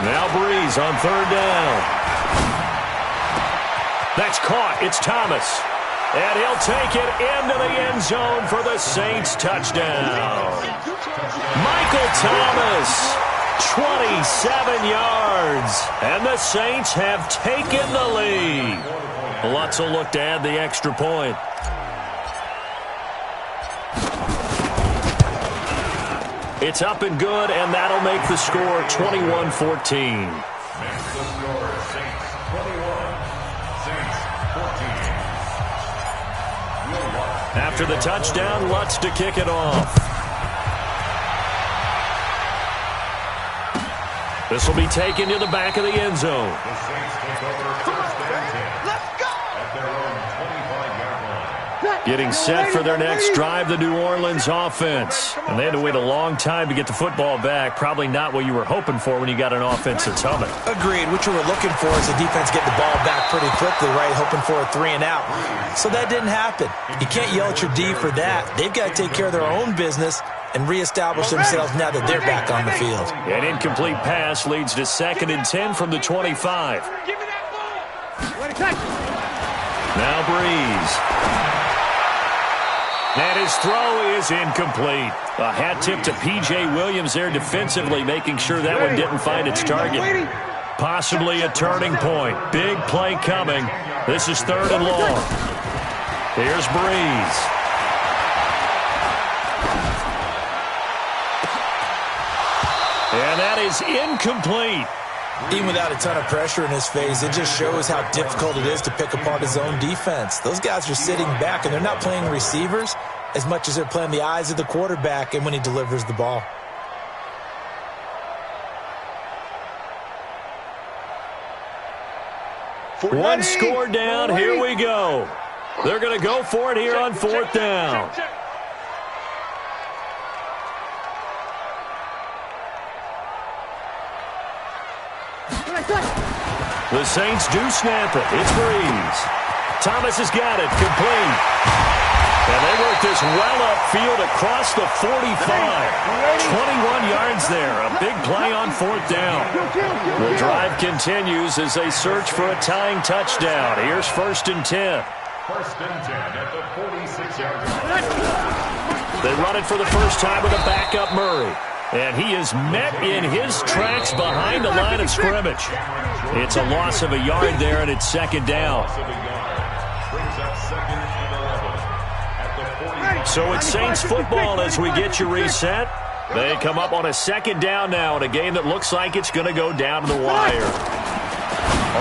Speaker 1: Now Breeze on 3rd down. That's caught. It's Thomas. And he'll take it into the end zone for the Saints touchdown. Michael Thomas, 27 yards. And the Saints have taken the lead. Lutz will look to add the extra point. It's up and good, and that'll make the score 21-14. After the touchdown, Lutz to kick it off. This will be taken to the back of the end zone.
Speaker 3: The Saints take over 1st and 10.
Speaker 4: Let's go.
Speaker 3: At their own 25-yard line.
Speaker 1: Getting set for their next drive, the New Orleans offense. And they had to wait a long time to get the football back. Probably not what you were hoping for when you got an offense that's humming.
Speaker 2: Agreed. What you were looking for is the defense getting the ball back pretty quickly, right? Hoping for a 3 and out. So that didn't happen. You can't yell at your D for that. They've got to take care of their own business and reestablish themselves now that they're back on the field.
Speaker 1: An incomplete pass leads to 2nd and 10 from the 25.
Speaker 4: Give me that ball.
Speaker 1: Now Breeze. And his throw is incomplete. A hat tip to P.J. Williams there defensively, making sure that one didn't find its target. Possibly a turning point. Big play coming. This is 3rd and long. Here's Breeze. And that is incomplete.
Speaker 2: Even without a ton of pressure in his face, it just shows how difficult it is to pick apart his own defense. Those guys are sitting back, and they're not playing receivers as much as they're playing the eyes of the quarterback and when he delivers the ball.
Speaker 1: One score down. Here we go. They're going to go for it here on 4th down. The Saints do snap it. It's Breeze. Thomas has got it. Complete. And they work this well upfield across the 45. 21 yards there. A big play on 4th down. The drive continues as they search for a tying touchdown. Here's 1st and 10.
Speaker 3: 1st and 10 at the 46-yard line.
Speaker 1: They run it for the first time with a backup Murray. And he is met in his tracks behind the line of scrimmage. It's a loss of a yard there, and it's 2nd down. So it's Saints football as we get you reset. They come up on a 2nd down now in a game that looks like it's going to go down to the wire.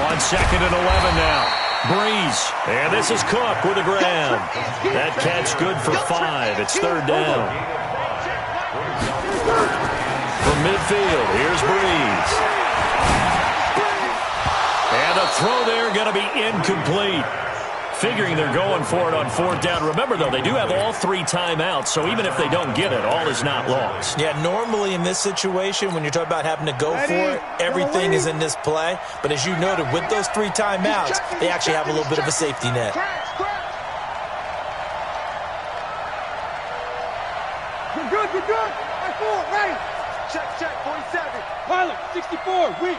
Speaker 1: On 2nd and 11 now. Breeze. And this is Cook with a grab. That catch good for 5. It's 3rd down. From midfield, here's Breeze. And a throw there going to be incomplete. Figuring they're going for it on 4th down. Remember, though, they do have all 3 timeouts, so even if they don't get it, all is not lost.
Speaker 2: Yeah, normally in this situation, when you're talking about having to go for it, everything is in this play. But as you noted, with those 3 timeouts, they actually have a little bit of a safety net.
Speaker 4: You're good, you're good. Right forward, ready. Check, 47. Pilot, 64, weak.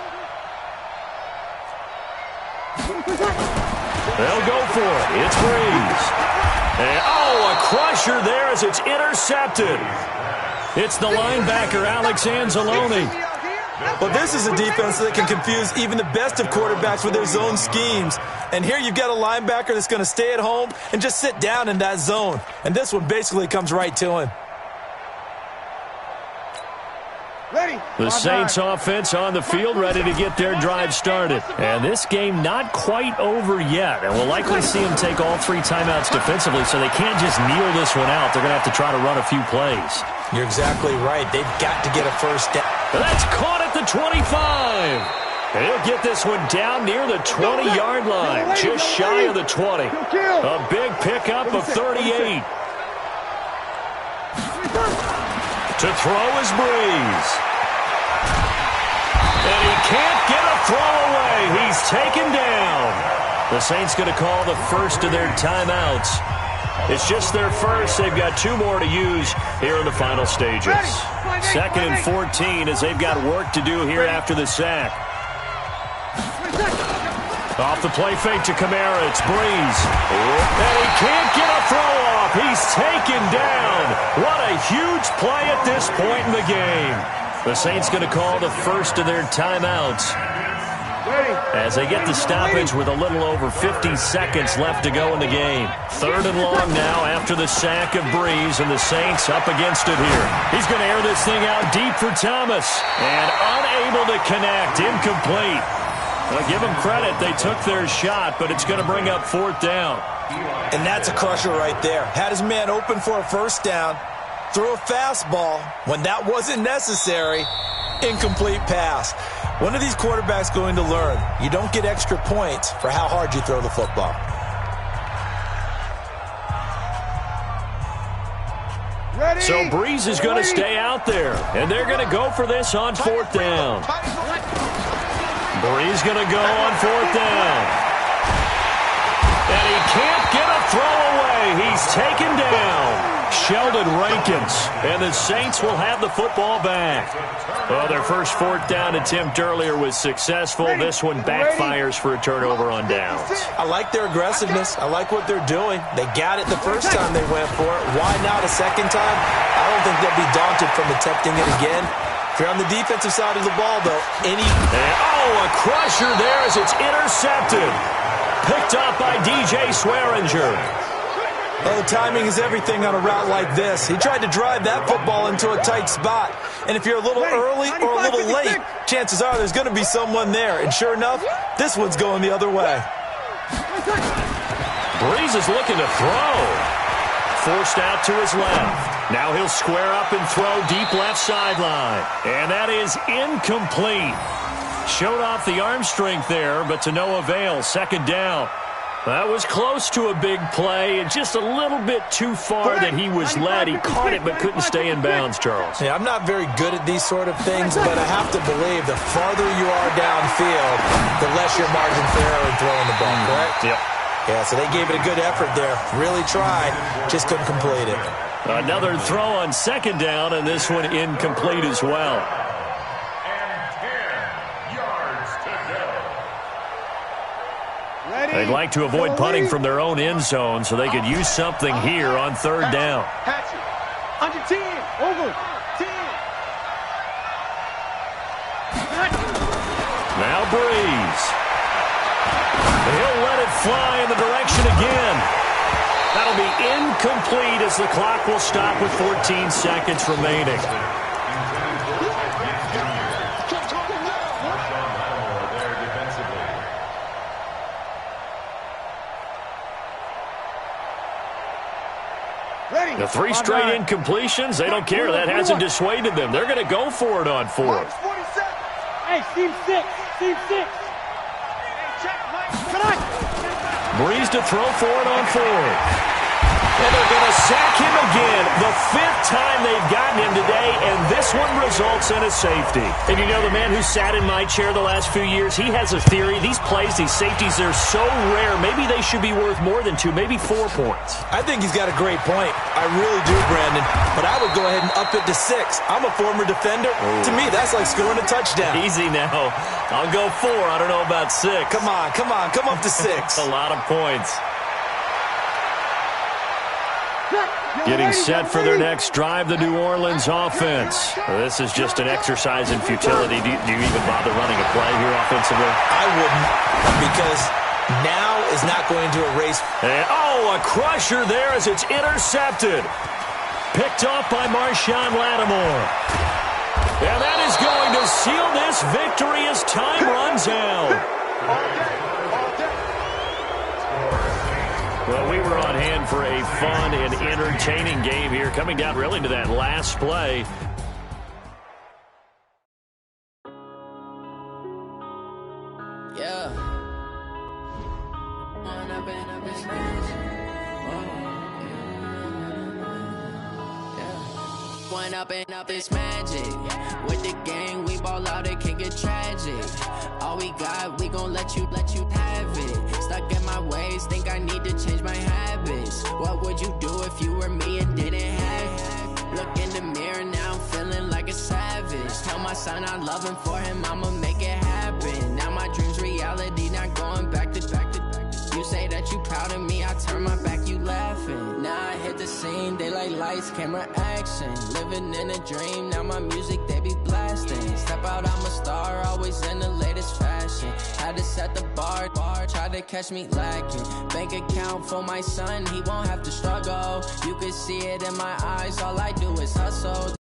Speaker 1: They'll go for it. It's Breeze. And, a crusher there as it's intercepted. It's the linebacker, Alex Anzalone.
Speaker 2: Well, this is a defense that can confuse even the best of quarterbacks with their zone schemes. And here you've got a linebacker that's going to stay at home and just sit down in that zone. And this one basically comes right to him.
Speaker 1: The Saints offense on the field, ready to get their drive started. And this game not quite over yet. And we'll likely see them take all 3 timeouts defensively, so they can't just kneel this one out. They're going to have to try to run a few plays.
Speaker 2: You're exactly right. They've got to get a first down.
Speaker 1: That's caught at the 25. And he'll get this one down near the 20-yard line, just shy of the 20. A big pickup of 38. To throw is Breeze. And he can't get a throw away. He's taken down. The Saints going to call the first of their timeouts. It's just their first. They've got 2 more to use here in the final stages. 2nd and 14 as they've got work to do here after the sack. Off the play fake to Kamara. It's Breeze. And he can't get a throw off. He's taken down. What a huge play at this point in the game. The Saints going to call the first of their timeouts as they get the stoppage with a little over 50 seconds left to go in the game. 3rd and long now after the sack of Breeze, and the Saints up against it here. He's going to air this thing out deep for Thomas, and unable to connect, incomplete. Well, give them credit. They took their shot, but it's going to bring up 4th down.
Speaker 2: And that's a crusher right there. Had his man open for a first down, threw a fastball when that wasn't necessary, incomplete pass. When are these quarterbacks going to learn? You don't get extra points for how hard you throw the football.
Speaker 1: So Breeze is going to stay out there, and they're going to go for this on 4th down. Breeze going to go on 4th down. And he can't get a throw away. He's taken down. Sheldon Rankins. And the Saints will have the football back. Well, their first 4th down attempt earlier was successful. This one backfires for a turnover on downs.
Speaker 2: I like their aggressiveness. I like what they're doing. They got it the first time they went for it. Why not a second time? I don't think they'll be daunted from attempting it again. If you're on the defensive side of the ball, though,
Speaker 1: a crusher there as it's intercepted. Picked up by DJ Swearinger.
Speaker 2: Well, the timing is everything on a route like this. He tried to drive that football into a tight spot. And if you're a little early or a little late, chances are there's going to be someone there. And sure enough, this one's going the other way.
Speaker 1: Breeze is looking to throw. Forced out to his left. Now he'll square up and throw deep left sideline. And that is incomplete. Showed off the arm strength there, but to no avail. 2nd down. That was close to a big play and just a little bit too far that he was led. He caught it but couldn't stay in bounds, Charles.
Speaker 2: Yeah, I'm not very good at these sort of things, but I have to believe the farther you are downfield, the less your margin for error in throwing the ball, correct?
Speaker 1: Yep.
Speaker 2: Yeah, so they gave it a good effort there. Really tried, just couldn't complete it.
Speaker 1: Another throw on 2nd down, and this one incomplete as well. They'd like to avoid punting from their own end zone so they could use something here on 3rd down.
Speaker 4: Under 10, over 10.
Speaker 1: Now Breeze. He'll let it fly in the direction again. That'll be incomplete as the clock will stop with 14 seconds remaining. The 3 straight incompletions, they don't care. That hasn't dissuaded them. They're going to go for it on 4th.
Speaker 4: Hey, Steve 6. Steve 6.
Speaker 1: Breeze to throw for it on 4th. And they're going to sack him again. The 5th time they've gotten him today, and this one results in a safety. And you know, the man who sat in my chair the last few years, he has a theory. These plays, these safeties, they're so rare. Maybe they should be worth more than 2, maybe 4 points.
Speaker 2: I think he's got a great point. I really do, Brandon. But I would go ahead and up it to 6. I'm a former defender. Ooh. To me, that's like scoring a touchdown.
Speaker 1: Easy now. I'll go 4. I don't know about 6.
Speaker 2: Come on. Come up to 6.
Speaker 1: A lot of points. Getting set for their next drive, the New Orleans offense. This is just an exercise in futility. Do you even bother running a play here offensively?
Speaker 2: I wouldn't, because now is not going to erase.
Speaker 1: And, a crusher there as it's intercepted. Picked off by Marshawn Lattimore. And that is going to seal this victory as time runs out. Well, we were on hand for a fun and entertaining game here, coming down really to that last play.
Speaker 9: Yeah. One up and up is magic. With the gang, we ball out, it can get tragic. All we got, we gon' let you have it. Stuck in my ways, think I need to change my habits. What would you do if you were me and didn't have it? Look in the mirror, now I'm feeling like a savage. Tell my son I love him, for him I'ma make it happen. Now my dream's reality, not going back to. You say that you proud of me, I turn my back, you laughing. Now I hit the scene, they like lights, camera, action. Living in a dream, now my music, they be blasting. Step out, I'm a star, always in the latest fashion. Had to set the bar, try to catch me lacking. Bank account for my son, he won't have to struggle. You can see it in my eyes, all I do is hustle.